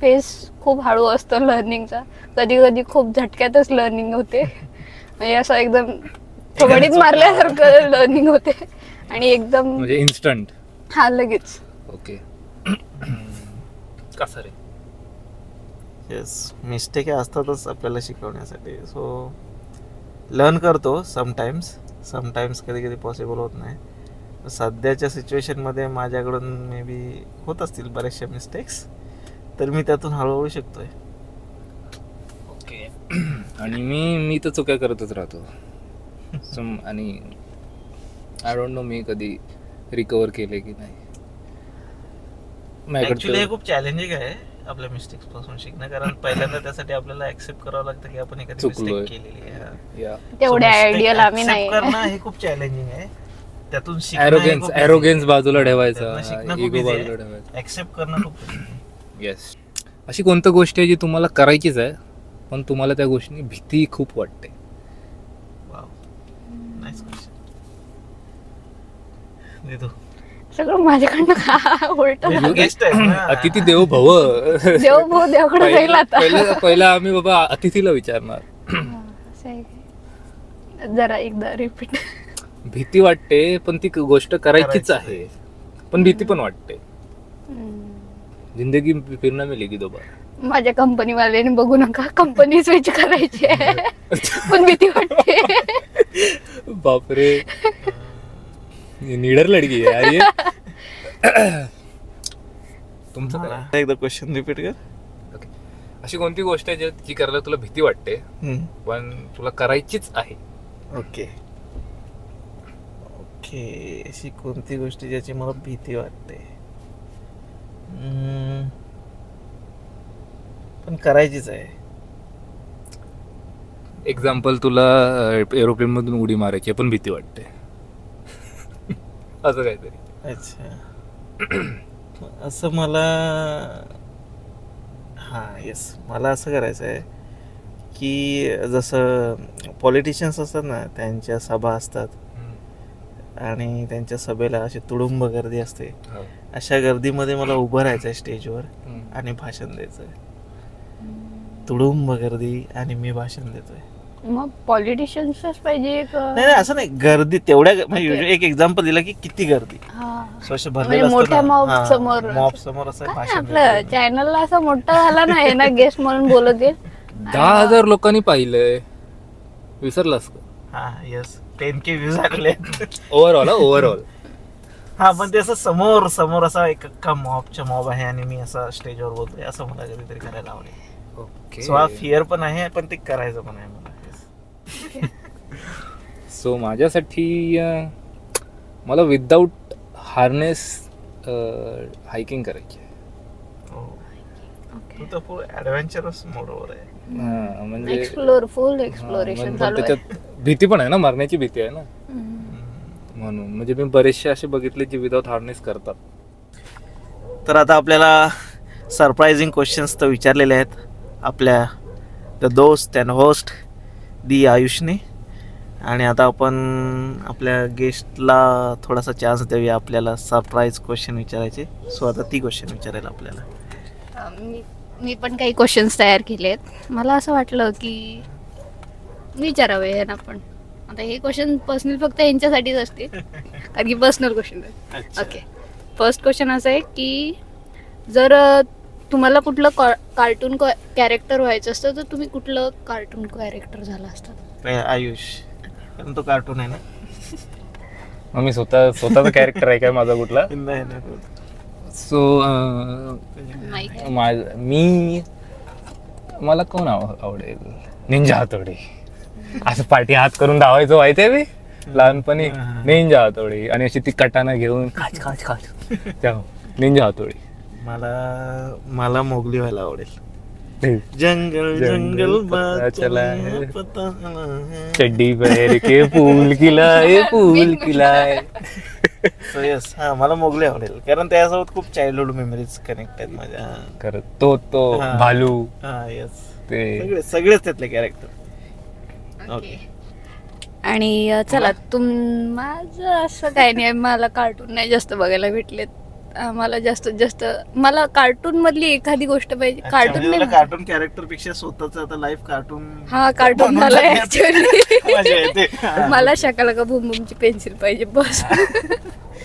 फेस खूप हळू असतो लर्निंगचा, कधी कधी खूप झटक्यातच लर्निंग होते, म्हणजे असं एकदम कबड्डीत मारल्यासारखं लर्निंग होते आणि एकदम म्हणजे इन्स्टंट. हा लगेच. ओके. कसं रे? येस, मिस्टेक असतातच आपल्याला शिकवण्यासाठी. सो लर्न करतो समटाईम्स कधी कधी पॉसिबल होत नाही. सध्याच्या सिच्युएशनमध्ये माझ्याकडून मे बी होत असतील बऱ्याचशा मिस्टेक्स, तर मी त्यातून हळूहळू शिकतोय. ओके. आणि मी तर चुक्या करतच राहतो. आणि आय डोंट नो मी कधी रिकवर केले की नाही. ऍक्च्युली हे खूप चॅलेंजिंग आहे आपल्या मिस्टेक्स पासून शिकणं, कारण पहिल्यांदा त्यासाठी आपल्याला ऍक्सेप्ट करावं लागतं की आपण एखादी चुकलोय. मिस्टेक केलेली आहे. या तेवढ्या So, mistake आयडियल आम्ही accept नाही. करणं हे खूप चॅलेंजिंग आहे. त्यातून शिकणं हे खूप easy आहे. ॲरोगन्स बाजूला ठेवायचा, त्यातनं शिकणं खूप इगो easy बाजूला आहे. ठेवायचा. Accept करणं खूप easy आहे. येस. अशी कोणती गोष्ट आहे जी तुम्हाला करायचीच आहे पण तुम्हाला त्या गोष्टीने भीती खूप वाटते? Wow. Nice question. दिदू, सगळं माझ्याकडनं का उलट तू guest आहेस ना. अतिथी देवो भव. देव भाऊ देवाकडे जाईल आता. पहिला आम्ही बाबा अतिथीला विचारणार. असं आहे काय? जरा एकदा रिपीट. भीती वाटते पण ती गोष्ट करायचीच आहे, पण भीती पण वाटते. जिंदगी फिरणं मिलेगी दोबारा. माझ्या कंपनी वाल्याने बघू नका, कंपनी स्विच करायची आहे, पण भीती वाटते. बापरे, निडर लडकी आहे यार ये. तुमचं काय? मला एकदा क्वेश्चन रिपीट कर. Okay. अशी कोणती गोष्ट आहे जी करायला तुला भीती वाटते पण तुला करायचीच आहे? ओके ओके, अशी कोणती गोष्ट ज्याची मला भीती वाटते पण करायचीच आहे? एक्झाम्पल, तुला एरोप्लेन मधून उडी मारायची आहे पण भीती वाटते. असं काहीतरी. अच्छा, असं मला, हां येस, मला असं करायचं आहे की जसं पॉलिटिशियन्स असतात ना, त्यांच्या सभा असतात आणि त्यांच्या सभेला अशी तुडुंब गर्दी असते, अशा गर्दीमध्ये मला उभं राहायचं आहे स्टेजवर आणि भाषण द्यायचं आहे. तुडुंब गर्दी आणि मी भाषण देतोय. मग पॉलिटिशियन्सच पाहिजे का? नाही असं नाही, गर्दी तेवढ्या म्हणजे Okay. एक एक्झाम्पल दिला की किती गर्दी, हा. So असं म्हणजे भरलेलं मोठ्या असतं मॉब ना, समोर. मॉब समोर असं काय भाषण आपलं देतोय. चॅनलला असं मोठा झाला नाही ना, गेस्ट म्हणून बोलत येईल. 10,000 लोकांनी पाहिलंय, विसरलास का? हा येस, 10K व्ह्यूज आले. ओव्हरऑल. हा, पण ते असं समोर असा एक अख्खा मॉब आहे आणि मी असं स्टेजवर बोलतोय, असं मला कधीतरी करायला आवडेल. ओके. सो हा फिअर पण आहे पण ते करायचं पण आहे मला. सो माझ्यासाठी मला विदाऊट हार्नेस हायकिंग करायची आहे. तू तर फुल ऍडव्हेंचरस मोडवर आहे. म्हणजे फुल हा, एक्सप्लोरेशन पण चालू आहे. त्याच्यात भीती पण आहे ना, मरण्याची भीती आहे ना, म्हणून म्हणजे मी बरेचसे असे बघितले जे विदाऊट हार्नेस करतात. तर आता आपल्याला सरप्रायझिंग क्वेश्चन्स तर विचारलेले आहेत आपल्या द दोस्त अँड होस्ट दी आयुषने, आणि आता आपण आपल्या गेस्टला थोडासा चान्स देऊया आपल्याला सरप्राईज क्वेश्चन विचारायचे. सो आता ती क्वेश्चन विचारायला आपल्याला. मी पण काही क्वेश्चन्स तयार केलेत. मला असं वाटलं की विचारावे यांना पण. आता हे क्वेश्चन पर्सनल फक्त यांच्यासाठीच असतील, कारण की पर्सनल क्वेश्चन आहेत. ओके, फर्स्ट क्वेश्चन असं आहे की जर तुम्हाला कुठलं कार्टून कॅरेक्टर व्हायचं असतं तर तुम्ही कुठलं कार्टून कॅरेक्टर झाला असतात? आयुष, कारण तो कार्टून आहे ना. मग मी स्वतःचा कॅरेक्टर आहे काय माझा कुठला? नाही. सो मला कोण आवडेल? निंजा हातोडी. असं पाठी हात करून धावायचं व्हायचंय मी लहानपणी. निंजा हातोडी आणि अशी ती कटाना घेऊन खाच निंजा हातोडी. मला मोगली व्हायला आवडेल. जंगल जंगल चला चड्डी पहन के फूल खिलाए. सो येस, हा मला मोगले आवडेल कारण त्यासोबत खूप चाइल्डहुड मेमरीज कनेक्ट आहेत माझ्या. खरं तो हा. भालू हा येस, ते सगळेच त्यातले कॅरेक्टर. ओके. आणि चला माझं असं काही नाही, मला कार्टून नाही जास्त बघायला भेटलेत. मला जास्तीत जास्त मला कार्टून मधली एखादी गोष्ट पाहिजे. कार्टून नाही, कार्टून कॅरेक्टर पेक्षा स्वतःच आता लाईफ कार्टून. हा कार्टून मला ऍक्च्युअली मजा येते. मला शाकाला का भूम भूमची पेन्सिल पाहिजे बस.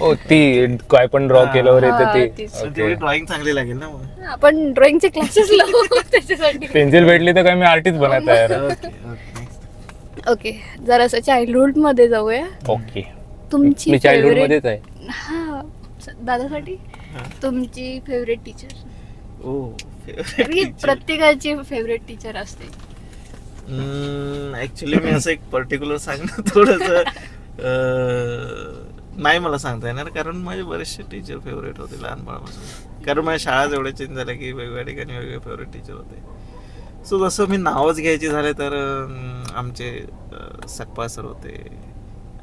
ओ ती काय पण ड्रॉ केल्यावर येते ती. तेवढी ड्रॉइंग चांगली लागेल ना मग. आपण ड्रॉइंगचे क्लासेस लावू त्याच्यासाठी. पेन्सिल भेटली तर काय मी आर्टिस्ट बनत आहे. ओके, जरासं चाइल्डहुड मध्ये जाऊया. ओके, तुमची मी चाइल्डहुड favorite- मध्येच आहे. हा दादासाठी तुमची फेवरेट टीचर. ओ प्रत्येकाची फेवरेट टीचर असते. ऍक्च्युली मी असं एक पर्टिक्युलर सांगणं थोडस नाही मला सांगता येणार कारण माझे बरेचसे टीचर फेवरेट होते लहानपणापासून. कारण माझ्या शाळा जेवढ्या चेंज झाल्या की वेगवेगळ्या ठिकाणी वेगवेगळे फेवरेट टीचर होते. सो जसं मी नावच घ्यायचे झाले तर आमचे सकपाळ सर होते.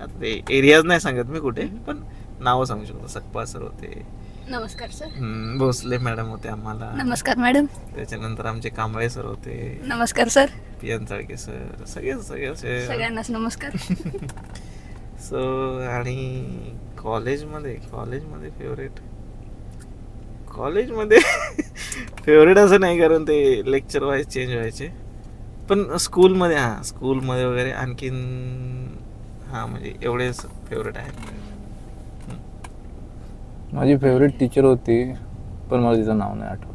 आता ते एरियाज नाही सांगत मी कुठे, पण नावं सांगू शकतो. सकपाळ सर होते, नमस्कार सर. भोसले मॅडम होते आम्हाला. नमस्कार मॅडम. त्याच्यानंतर आमचे कांबळे सर होते, नमस्कार सर. पियन चाळके सर, सगळे सगळ्यांनाच नमस्कार. सो आणि कॉलेजमध्ये फेवरेट असं नाही कारण ते लेक्चर वाईज चेंज व्हायचे. पण स्कूलमध्ये वगैरे आणखीन म्हणजे एवढेच फेवरेट आहेत. माझी फेवरेट टीचर होती पण मला तिचं नाव नाही आठवत.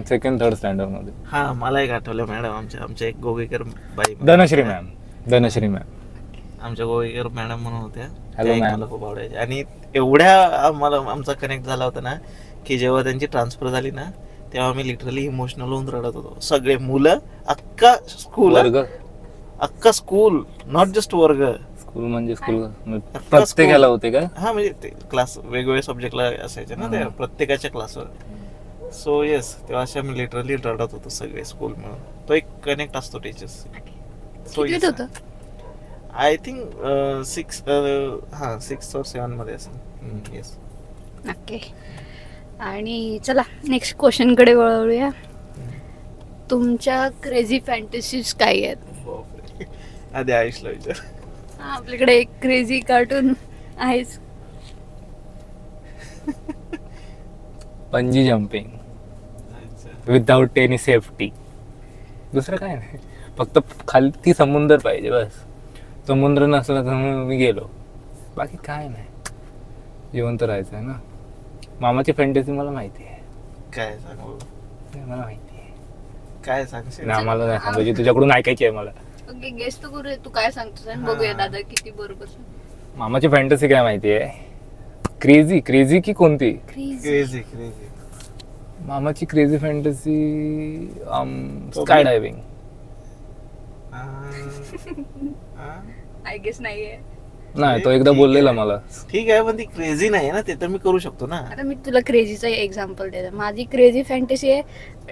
सेकंड थर्ड स्टँडर्ड मध्ये. मला एक आठवलं मॅडम, आमच्या एक गोगेकर बाई, धनश्री मॅम आमच्या गोगेकर मॅडम म्हणून होत्या. Hello, ma'am. मला खूप आवडायचे आणि एवढ्या आमचा कनेक्ट झाला होता ना की जेव्हा त्यांची ट्रान्सफर झाली ना तेव्हा आम्ही लिटरली इमोशनल होऊन रडत होतो. सगळे मुलं, अख्खा स्कूल, नॉट जस्ट वर्ग. स्कूल म्हणजे स्कूल प्रत्येकाला होते का? म्हणजे ते क्लास वेगवेगळ्या सब्जेक्टला असायचे ना ते प्रत्येकाच्या क्लासवर. सो येस, तेव्हा अशा मी लिटरली रडत होतो सगळे स्कूल म्हणून. तो एक कनेक्ट असतो teachers. So I think 6 or 7 मध्ये असेल. येस. ओके. आणि चला नेक्स्ट क्वेश्चन कडे वळूया. तुमच्या क्रेझी फॅन्टसीज काय आहेत? आधी आयुषला विचार. आपल्याकडे एक क्रेझी कार्टून आहेच. पंजी जम्पिंग विदाउट एनी सेफ्टी. दुसरं काय नाही, फक्त खाली समुद्र पाहिजे बस. समुद्र नसला तर मी गेलो, बाकी काय नाही. जिवंत राहायचं आहे ना. मामाची फॅन्टसी मला माहिती आहे. काय सांगू? मला माहिती आहे. काय सांगशील? आम्हाला नाही सांगायची, तुझ्याकडून ऐकायची आहे मला. ओके, गेस तर करूया. तू काय सांगतोस आणि बघूया दादा किती बरोबर. मामाची फॅन्टसी काय माहिती आहे? क्रेझी की कोणती? क्रेझी. मामाची crazy fantasy sky diving. I guess नाहीये. नाही, तो एकदा बोललेला मला. ठीक आहे, पण ती क्रेझी नाही ना, ते तर मी करू शकतो ना. आता मी तुला क्रेझीचा एक्झाम्पल देते. माझी क्रेझी फॅन्टसी आहे,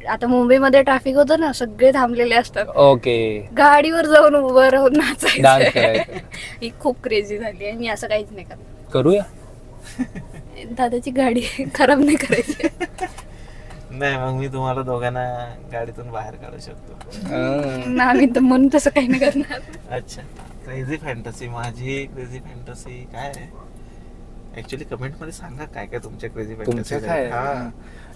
आता मुंबईमध्ये ट्रॅफिक होतं ना, सगळे थांबलेले असतात. ओके, गाडीवर जाऊन उभं राहून डान्स नाचायचं. करायचं. ही खूप क्रेझी झाली आणि मी असं काहीच नाही करत. करूया. दादाची गाडी खराब नाही करायची. नाही, मग मी तुम्हाला दोघांना गाडीतून बाहेर काढू शकतो. ना मी तर म्हणून तसं काही नाही करणार. अच्छा, क्रेझी फॅन्टसी. माझी क्रेझी फॅन्टसी काय आहे? ऍक्च्युली कमेंट मध्ये सांगा काय काय तुमच्या क्रेझी फॅन्टसी काय.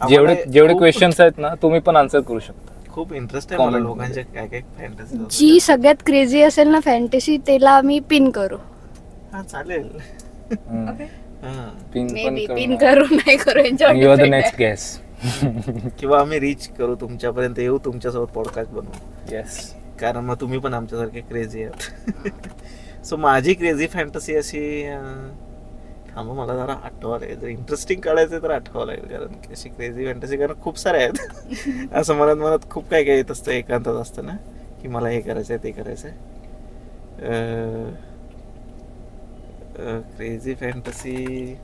जेवढे क्वेश्चन्स आहेत ना, तुम्ही पण आन्सर करू शकता. खूप इंटरेस्ट आहे मला लोकांच्या काय काय फॅन्टसी. जी सगळ्यात क्रेझी असेल ना फॅन्टसी, त्याला आम्ही पिन करू. चालेल. पिन करू नाही करू नेक्स्ट गेस. किंवा आम्ही रीच करू, तुमच्यापर्यंत येऊ, तुमच्यासोबत पॉडकास्ट बनवू. येस, कारण मग तुम्ही पण आमच्यासारखे क्रेझी आहात. सो माझी क्रेझी फॅन्टसी अशी, मला जरा आठवावं लागेल. जर इंटरेस्टिंग काढायचं तर आठवावं लागेल, कारण अशी क्रेझी फॅन्टसी कारण खूप साऱ्या आहेत. असं मनात खूप काय काय येत असतं, एकांतात असतं ना की मला हे करायचंय ते करायचंय. क्रेझी फॅन्टसी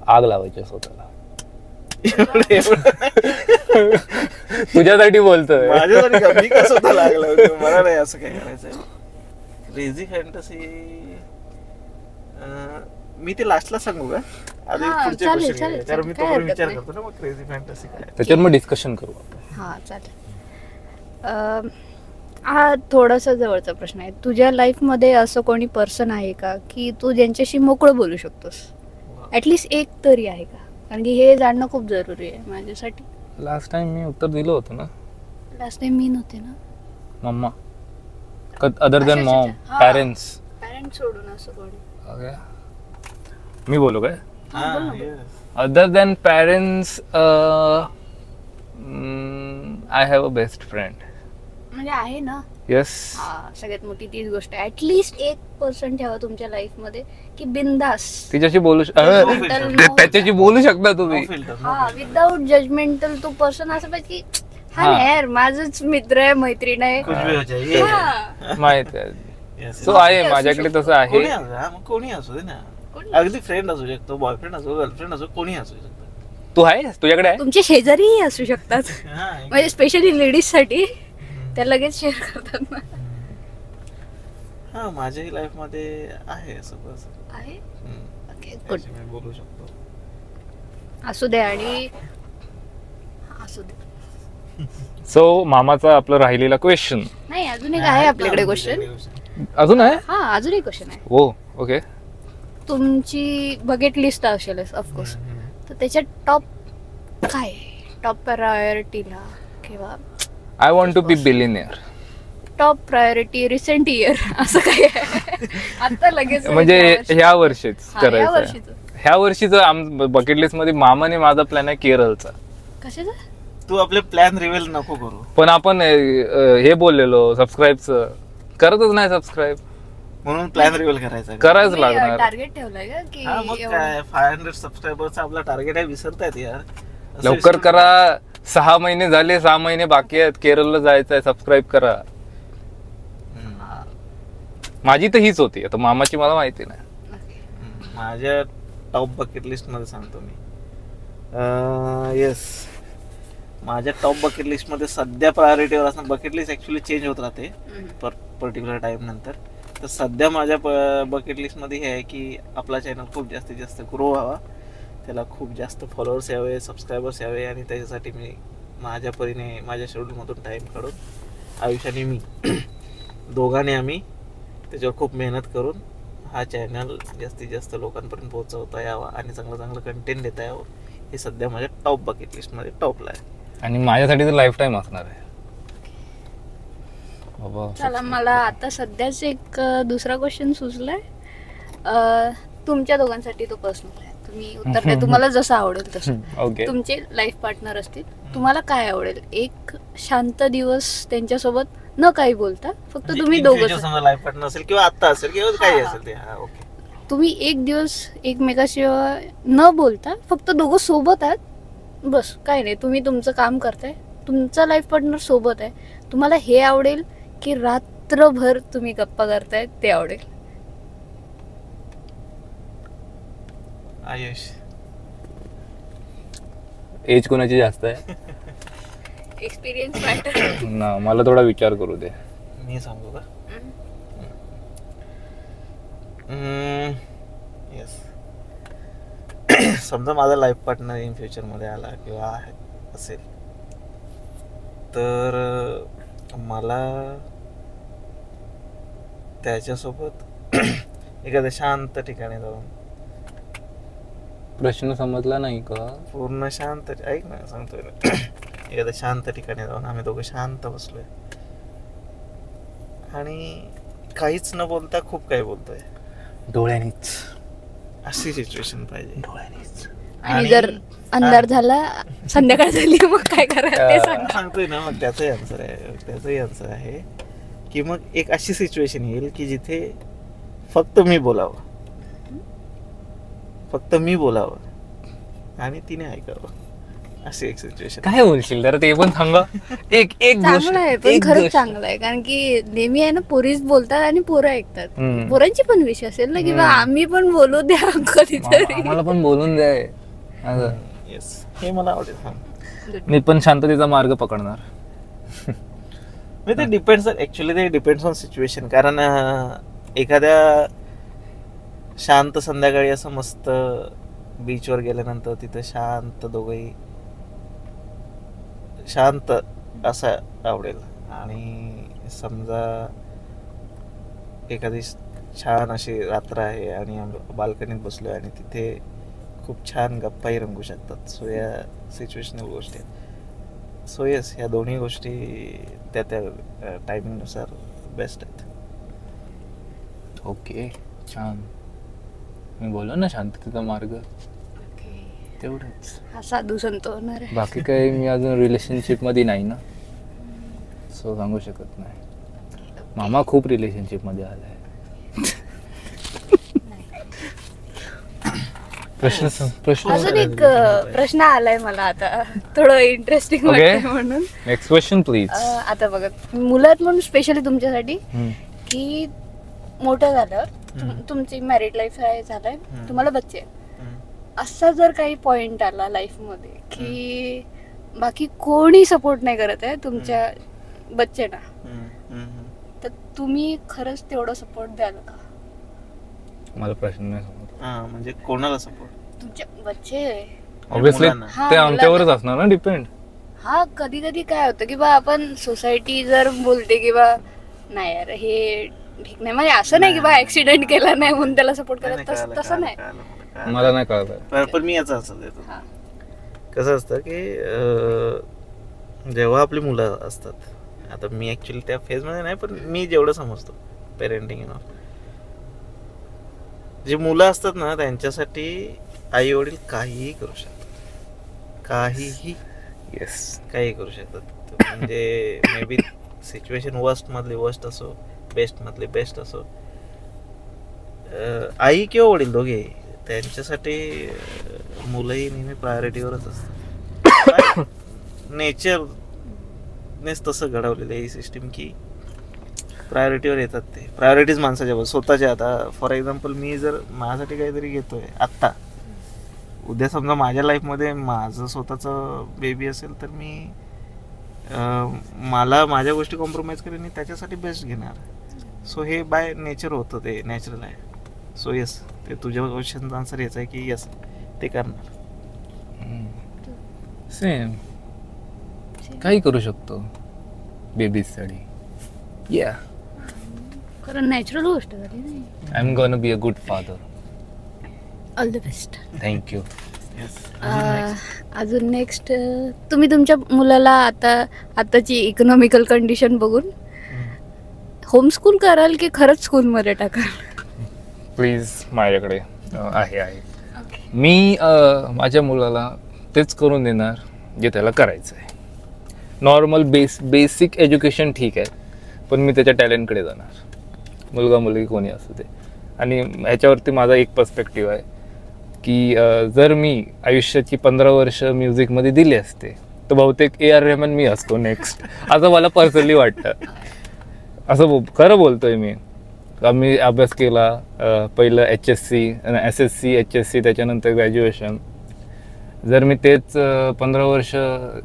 आग लावायची स्वतःला. तुझ्यासाठी बोलतोय. माझ्यासाठी मी का स्वतःला आग लावतो? मला नाही असं काय करायचंय. क्रेझी फॅन्टसी मी ते लास्टला सांगू का आधी हा, पुढचे चालेल, क्वेश्चन चालेल, कारण मी काय तोपर्यंत हरकत विचार नाही. करतो ना मग क्रेझी फॅन्टसी काय त्याच्यावर मग डिस्कशन करू आपण. हा चालेल. हा थोडासा जवळचा प्रश्न आहे. तुझ्या लाईफमध्ये असं कोणी पर्सन आहे का की तू ज्यांच्याशी मोकळं बोलू शकतोस? ऍटलिस्ट एक तरी आहे का? कारण की हे जाणणं खूप जरुरी आहे माझ्यासाठी. लास्ट टाइम मी उत्तर दिलं होतं ना, लास्ट टाइम मी नव्हते ना. मम्मा. अदर दॅन अच्छा, मॉम, अच्छा. हा. पॅरेंट्स. पॅरेंट सोडून असं कोणी? ओके, मी बोलू काय? हा बोल ना. yes. Other than parents I have a best friend. म्हणजे आहे ना. येस. हा सगळ्यात मोठी तीच गोष्ट आहे. ऍटलिस्ट एक पर्सन ठेवा तुमच्या लाईफ मध्ये की बिंदास. तिच्याशी बोलू त्याच्याशी बोलू शकता तुम्ही. No filter, no हा filter. विदाउट जजमेंटल तो पर्सन असं पाहिजे की हा हा. यार माझंच मित्र आहे, मैत्रीण आहे. कुछ भी हो जाए ये हा. माहित आहे. Yes, so yes. आहे माझ्याकडे तसं कोणी आहे. असू हा, मग कोणी असू दे ना कोणी? अगदी फ्रेंड असू शकतो बॉयफ्रेंड असो गर्लफ्रेंड असो कोणी असू शकतो तू आहे, तुझ्याकडे आहे. तुमचे शेजारीही असू शकतात. हा, एक- म्हणजे स्पेशली लेडीज साठी त्या लगेच शेअर करतात ना. हा माझ्याही लाईफ मध्ये आहे असं बस आहे. Okay good. त्याशी मी बोलू शकतो. असू दे आणि असू दे. सो मामाचा आपलं राहिलेला क्वेश्चन नाही अजून एक आहे आपल्याकडे क्वेश्चन. अजून आहे. हा अजून एक क्वेश्चन आहे. हो ओके. तुमची बकेट लिस्ट असेलच ऑफकोर्स. तर त्याच्यात टॉप काय? टॉप प्रायोरिटीला किंवा I want to be billionaire. Top priority recent year असं काय आहे? आता लगेच म्हणजे ह्या वर्षीच हा, या करायचं. वर्षीचं. ह्या वर्षीचं बकेट लिस्ट मध्ये मामाने माझा प्लॅन आहे केरळचा. कशाचं? तू आपले प्लॅन रिव्हील नको करू पण आपण हे बोललेलो सबस्क्राईबचं करतच नाही सबस्क्राईब. म्हणून प्लॅन रिव्हील करायचा का? करायच लागणार. टार्गेट ठेवलाय का की हा मग एवढं? काय 500 सबस्क्रायबरचा आपला टार्गेट आहे विसरतायत यार असं लवकर विसरू करा. 6 महिने झाले, 6 महिने बाकी आहेत. केरळला जायचंय, सबस्क्राईब करा. नका. माझी तर हीच होती. आता मामाची मला माहिती नाही. माझ्या टॉप बकेट लिस्ट मध्ये सांगतो मी. येस माझ्या टॉप बकेट लिस्ट मध्ये सध्या प्रायोरिटीवर असणं. बकेट लिस्ट ऍक्च्युली चेंज होत राहते पर्टिक्युलर टाइम नंतर. तर सध्या माझ्या बकेट लिस्ट मध्ये हे आहे की आपला चॅनल खूप जास्तीत जास्त ग्रो व्हावा, त्याला खूप जास्त फॉलोअर्स यावे, सबस्क्रायबर्स यावे आणि त्याच्यासाठी मी माझ्या परीने माझ्या शेड्यूलमधून टाईम काढून आयुष्याने मी दोघांनी आम्ही त्याच्यावर खूप मेहनत करून हा चॅनल जास्तीत जास्त लोकांपर्यंत पोहोचवता यावा आणि चांगलं चांगलं कंटेंट देता यावं. हे सध्या माझ्या टॉप बकेट लिस्टमध्ये टॉपला आहे. आणि माझ्यासाठी तर लाईफ टाईम असणार आहे बाबा. चला मला आता सध्याच एक दुसरा क्वेश्चन सुचलाय. तुमच्या दोघांसाठी तो पर्सनल आहे. तुम्ही उत्तर द्या तुम्हाला जसं आवडेल तसं. ओके. तुमचे लाईफ पार्टनर असतील, तुम्हाला काय आवडेल? एक शांत दिवस त्यांच्यासोबत न काही बोलता फक्त तुम्ही दोघं. समजा लाईफ पार्टनर असेल किंवा आता असेल किंवा काही असेल ते. हा ओके. तुम्ही एक दिवस एकमेकाशिवाय न बोलता फक्त दोघं सोबत आहात, बस काय नाही. तुम्ही तुमचं काम करताय, तुमचा लाईफ पार्टनर सोबत आहे. तुम्हाला हे आवडेल की रात्रभर तुम्ही गप्पा करताय ते आवडेल? आयुष एज कोणाची जास्त आहे? Experience matter. ना मला थोडा विचार करू दे. मी सांगू का? येस समजा माझा लाईफ पार्टनर इन फ्युचरमध्ये आला किंवा असेल तर मला त्याच्यासोबत एखाद्या शांत ठिकाणी जाऊन. प्रश्न समजला नाही का? पूर्ण शांत ऐक ना सांगतोय ना. एखाद्या शांत ठिकाणी जाऊन आम्ही दोघं शांत बसलोय आणि काहीच न बोलता खूप काही बोलतोय. डोळ्यांनीच. अशी सिच्युएशन पाहिजे. डोळ्यांनीच. आणि जर अंधार झाला, संध्याकाळ झाली, मग काय करायचं ते सांगा. सांगतोय ना मग त्याचंही आन्सर आहे की मग एक अशी सिच्युएशन येईल की जिथे फक्त मी बोलावं आणि तिने ऐकावं. अशी एक सिच्युएशन. काय बोलशील जरा ते पण सांगा. एक चांगलं आहे, पण खरंच चांगलं आहे. कारण की नेहमी आहे ना पोरीच बोलतात आणि पोरं ऐकतात. हम्म. पोरांची पण विषय असेल ना किंवा आम्ही पण बोलू द्या कधीतरी. मला पण बोलून द्याय. येस हे मला आवडेल. मी पण शांततेचा मार्ग पकडणार. म्हणजे ते डिपेंड्स ऍक्च्युली, ते डिपेंड्स ऑन सिच्युएशन. कारण एखाद्या शांत संध्याकाळी असं मस्त बीचवर गेल्यानंतर तिथे शांत दोघंही शांत असं आवडेल. आणि समजा एखादी छान अशी रात्र आहे आणि बाल्कनीत बसलोय आणि तिथे खूप छान गप्पाही रंगू शकतात. सो या सिच्युएशनल गोष्टी आहेत. सो येस, या दोन्ही गोष्टी त्या त्या टायमिंगनुसार बेस्ट आहेत. ओके, छान. मी बोललो ना शांततेचा मार्ग, तेवढंच. हा साधू संत होणार आहे. बाकी काही मी अजून रिलेशनशिप मध्ये नाही ना, सो सांगू शकत नाही. मामा खूप रिलेशनशिप मध्ये आलाय. प्रश्न अजून एक प्रश्न आलाय मला आता, थोडं इंटरेस्टिंग वाटतंय म्हणून. Next question please. आता बघा, मुलं आहेत म्हणून स्पेशली तुमच्यासाठी, की मोठं झालं, तुमची मॅरिड लाईफ झालंय, तुम्हाला बच्चे आहेत, असा जर काही पॉइंट आला लाईफ मध्ये की बाकी कोणी सपोर्ट नाही करत आहे तुमच्या बच्चेना, तर तुम्ही खरंच तेवढं सपोर्ट द्याल का? मला प्रश्न नाही समजला. म्हणजे कोणाला सपोर्ट? तुमचे बच्चे ऑब्विसली हा, ते आमच्यावरच असणार ना, डिपेंड. हा, कधी कधी काय होतं की बा आपण सोसायटी जर बोलते की बा नाही यार हे ठीक नाही, म्हणजे असं नाही की बा ऍक्सिडेंट केला नाही म्हणून त्याला सपोर्ट करायला, तसं नाही. मला नाही कळत. पण मी याचा असं देतो, कसं असतं की जेव्हा आपली मुलं असतात, आता मी ऍक्च्युली त्या फेज मध्ये नाही, पण मी जेवढं समजतो पेरेंटिंग जी मुलं असतात ना, त्यांच्यासाठी आई वडील काहीही करू शकतात, काहीही. येस, काही करू शकतात. म्हणजे मे बी सिच्युएशन वर्स्ट मधली वर्स्ट असो, बेस्ट मधली बेस्ट असो, आई किंवा वडील दोघे, त्यांच्यासाठी मुलंही नेहमी प्रायोरिटीवरच असतात. नेचरनेच तसं घडवलेलं आहे ही सिस्टीम की प्रायोरिटीवर येतात. ते प्रायोरिटीज माणसाच्या स्वतःच्या. आता फॉर एक्झाम्पल, मी जर माझ्यासाठी काहीतरी घेतोय आत्ता, उद्या समजा माझ्या लाईफमध्ये माझं स्वतःचं बेबी असेल, तर मी मला माझ्या गोष्टी कॉम्प्रोमाइज करेन आणि त्याच्यासाठी बेस्ट घेणार. सो हे बाय नेचर होतं, ते नॅचरल आहे. सो येस, ते तुझ्या क्वेश्चनचा आन्सर याचा आहे की येस, ते करणार. सेम, काही करू शकतो बेबीसाठी. या, कारण नॅचरल गोष्ट झाली नाही. I am gonna be a good father. All the best. Thank you. अजून नेक्स्ट, तुम्ही तुमच्या मुलाला आताची इकॉनॉमिकल कंडिशन बघून होमस्कूल कराल की खरंच स्कूलमध्ये टाकाल? प्लीज, माझ्याकडे आहे. मी माझ्या मुलाला तेच करून देणार जे त्याला करायचं आहे. नॉर्मल बेसिक एज्युकेशन ठीक आहे, पण मी त्याच्या टॅलेंटकडे जाणार, मुलगा मुलगी कोणी असू दे. आणि ह्याच्यावरती माझा एक पर्स्पेक्टिव्ह आहे की जर मी आयुष्याची 15 वर्ष म्युझिकमध्ये दिली असते, तर बहुतेक AR रहमान मी असतो नेक्स्ट, असं मला पर्सनली वाटतं. असं खरं बोलतोय मी. आम्ही अभ्यास केला, पहिलं HSC, SSC, HSC, त्याच्यानंतर ग्रॅज्युएशन. जर मी तेच 15 वर्ष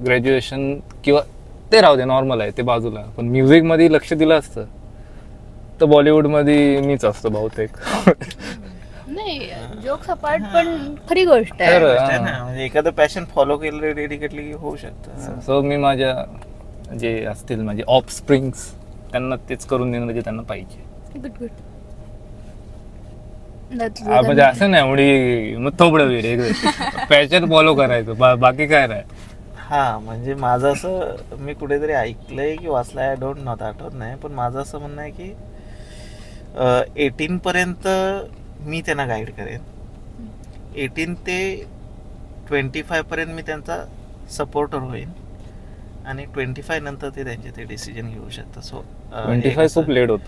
ग्रॅज्युएशन किंवा ते राहू दे, नॉर्मल आहे ते बाजूला, पण म्युझिकमध्ये लक्ष दिलं असतं तर बॉलिवूडमध्ये मीच असतो बहुतेक. नाही, जोक्स अपार्ट, पण खरी गोष्ट आहे. म्हणजे एखादं पॅशन फॉलो केलं डेडिकेटली होऊ शकतं. सो मी माझ्या जे असतील माझे ऑफस्प्रिंग्स, त्यांना तेच करून देणं जे त्यांना पाहिजे. गुड. म्हणजे असं नाही एवढी मग थोबडं वेळ पॅशन फॉलो करायचं, बाकी काय नाही. हा, म्हणजे माझं असं, मी कुठेतरी ऐकलंय की वाचलंय, आय डोंट नो, आठवत नाही, पण माझं असं म्हणणं आहे की 18 पर्यंत मी त्यांना गाईड करेन. 18 ते 25 पर्यंत मी त्यांचा सपोर्टर होईन, आणि 25 नंतर ते त्यांचे ते डिसिजन घेऊ शकतात. सो 25 खूप लेट होत,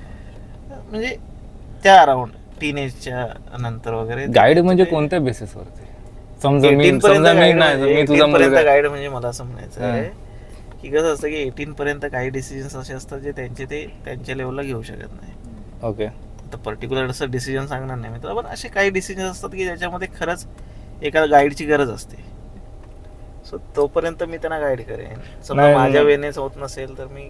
म्हणजे त्या अराउंड टीनेजच्या नंतर वगैरे. गाईड म्हणजे कोणत्या बेसिसवरती? समजा मी तुझा मुलगा गाईड, म्हणजे मला असं म्हणायचं आहे की कसं असतं की 18 पर्यंत काही डिसिजन्स असे असतात जे ते त्यांच्या लेवलला घेऊ शकत नाही. ओके, तर पर्टिक्युलर असं डिसिजन सांगणार नाही मी तुला, पण असे काही डिसिजन असतात की ज्याच्यामध्ये खरंच एका गाईडची गरज असते. सो तोपर्यंत मी त्यांना गाईड करेन. समजा माझ्या वेनेच होत नसेल तर मी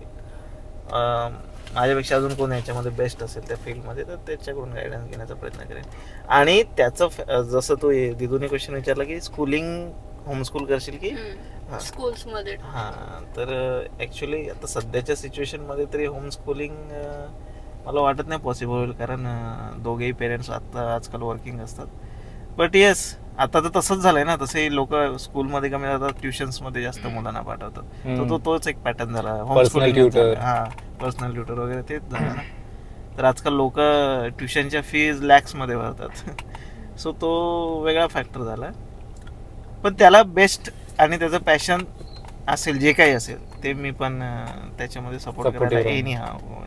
माझ्यापेक्षा अजून कोण याच्यामध्ये बेस्ट असेल त्या फील्डमध्ये तर त्याच्याकडून गायडन्स घेण्याचा प्रयत्न करेन. आणि त्याचं जसं तू दिदूने क्वेश्चन विचारला की स्कूलिंग होमस्कूल करशील की स्कूल्स मध्ये. हां, तर ॲक्च्युली आता सध्याच्या सिच्युएशनमध्ये तरी होमस्कूलिंग मला वाटत नाही पॉसिबल होईल, कारण दोघेही पेरेंट्स आता आजकाल वर्किंग असतात. बट येस, आता तर तसंच झालंय ना, तसे लोक स्कूलमध्ये कमी जातात, ट्युशन्समध्ये जास्त मुलांना पाठवतात. तोच एक पॅटर्न झाला पर्सनल ट्युटर. हां, पर्सनल ट्युटर वगैरे तेच झालं ना. तर आजकाल लोक ट्युशनच्या फीज लॅक्समध्ये भरतात. सो तो वेगळा फॅक्टर झाला. पण त्याला बेस्ट आणि त्याचं पॅशन असेल जे काही असेल ते मी पण त्याच्यामध्ये सपोर्ट करायला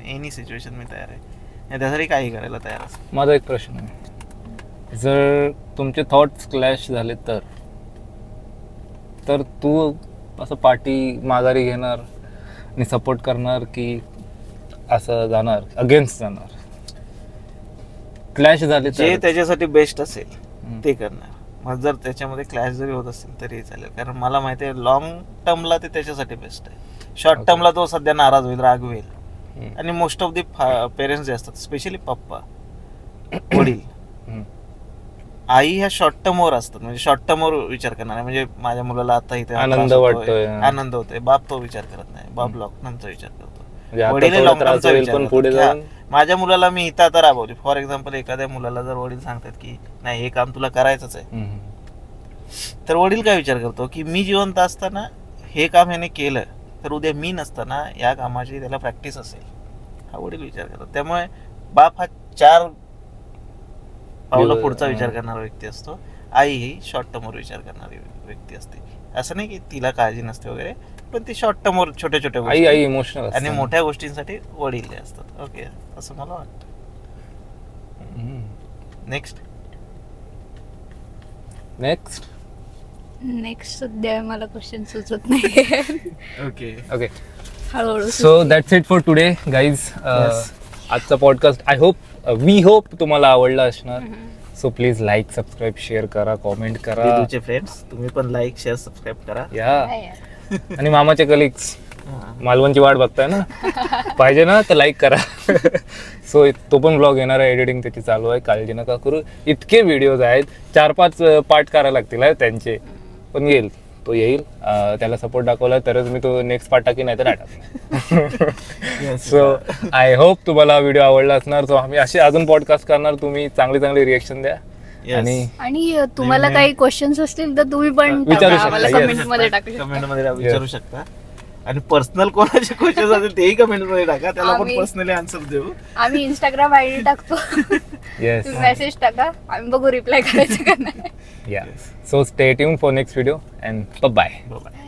एनी सिच्युएशन मी तयार आहे आणि त्यासाठी काही करायला तयार असेल. माझा एक प्रश्न आहे, जर तुमचे थॉट्स क्लॅश झाले तर तू असं पाठी माघारी घेणार आणि सपोर्ट करणार की असं जाणार अगेन्स्ट जाणार? क्लॅश झाले जे त्याच्यासाठी बेस्ट असेल ते करणार. मग जर त्याच्यामध्ये क्लॅश जरी होत असेल तरी चालेल, कारण मला माहिती आहे लॉंग टर्मला ते त्याच्यासाठी बेस्ट आहे. शॉर्ट टर्मला तो सध्या नाराज होईल, राग होईल. आणि मोस्ट ऑफ दी पेरेंट्स जे असतात, स्पेशली पप्पा वडील, आई ह्या शॉर्ट टर्मवर असतात. म्हणजे शॉर्ट टर्मवर विचार करणार आहे, म्हणजे माझ्या मुलाला आता इथे आनंद वाटतोय, आनंद होतोय, बाप तो विचार करत नाही. बाप लॉंग टर्मचा विचार करतो, वडील लॉंग टर्मचा विचार करतात. माझ्या मुलाला मी इथं आता राबवली. फॉर एक्झाम्पल, एखाद्या मुलाला जर वडील सांगतात की नाही हे काम तुला करायचंच आहे, तर वडील काय विचार करतो की मी जिवंत असताना हे काम ह्याने केलं तर उद्या मी नसताना या कामाची त्याला प्रॅक्टिस असेल, हा वडील विचार करतात. त्यामुळे बाप हा 4 पावलं पुढचा विचार करणारा व्यक्ती असतो. आई ही शॉर्ट टर्मवर विचार करणारी व्यक्ती असते. असं नाही की तिला काळजी नसते वगैरे, पण ती शॉर्ट टर्मवर छोट्या छोट्या गोष्टी इमोशनल आणि मोठ्या गोष्टींसाठी वडील जे असतात. ओके, असं मला वाटतं. नेक्स्ट सध्या मला क्वेश्चन सुचत नाही. ओके, हळूहळू. So that's it for today guys. आजचा पॉडकास्ट वी होप तुम्हाला आवडला असणार. So please like, subscribe, share करा, कॉमेंट करा. तुमचे फ्रेंड्स तुम्ही पण लाईक, शेअर, सबस्क्राईब करा. या आणि मामाचे कलिग्स मालवणची वाट बघताय ना, पाहिजे ना तर लाईक करा. सो तो पण ब्लॉग येणार आहे, एडिटिंग त्याची चालू आहे, काळजी नका करू. इतके व्हिडिओज आहेत, 4-5 पार्ट करायला लागतील त्यांचे, पण येईल. त्याला सपोर्ट दाखवला तरच मी तो नेक्स्ट पार्ट टाकी, नाही तर नाही टाकणार. सो आय होप तुम्हाला व्हिडिओ आवडला असणार. सो आम्ही असे अजून पॉडकास्ट करणार, तुम्ही चांगली रिएक्शन द्या. आणि तुम्हाला काही क्वेश्चन्स असतील तर तुम्ही पण विचारू शकता, कमेंटमध्ये विचारू शकता. आणि पर्सनल कोणाचे क्वेश्चन असतील तेही कमेंटमध्ये टाका, त्याला आपण पर्सनली आन्सर देऊ. आम्ही इंस्टाग्राम आयडी टाकतो, मेसेज टाका, आम्ही बघू रिप्लाय करायचं का नाही. So stay tuned for next video and bye bye.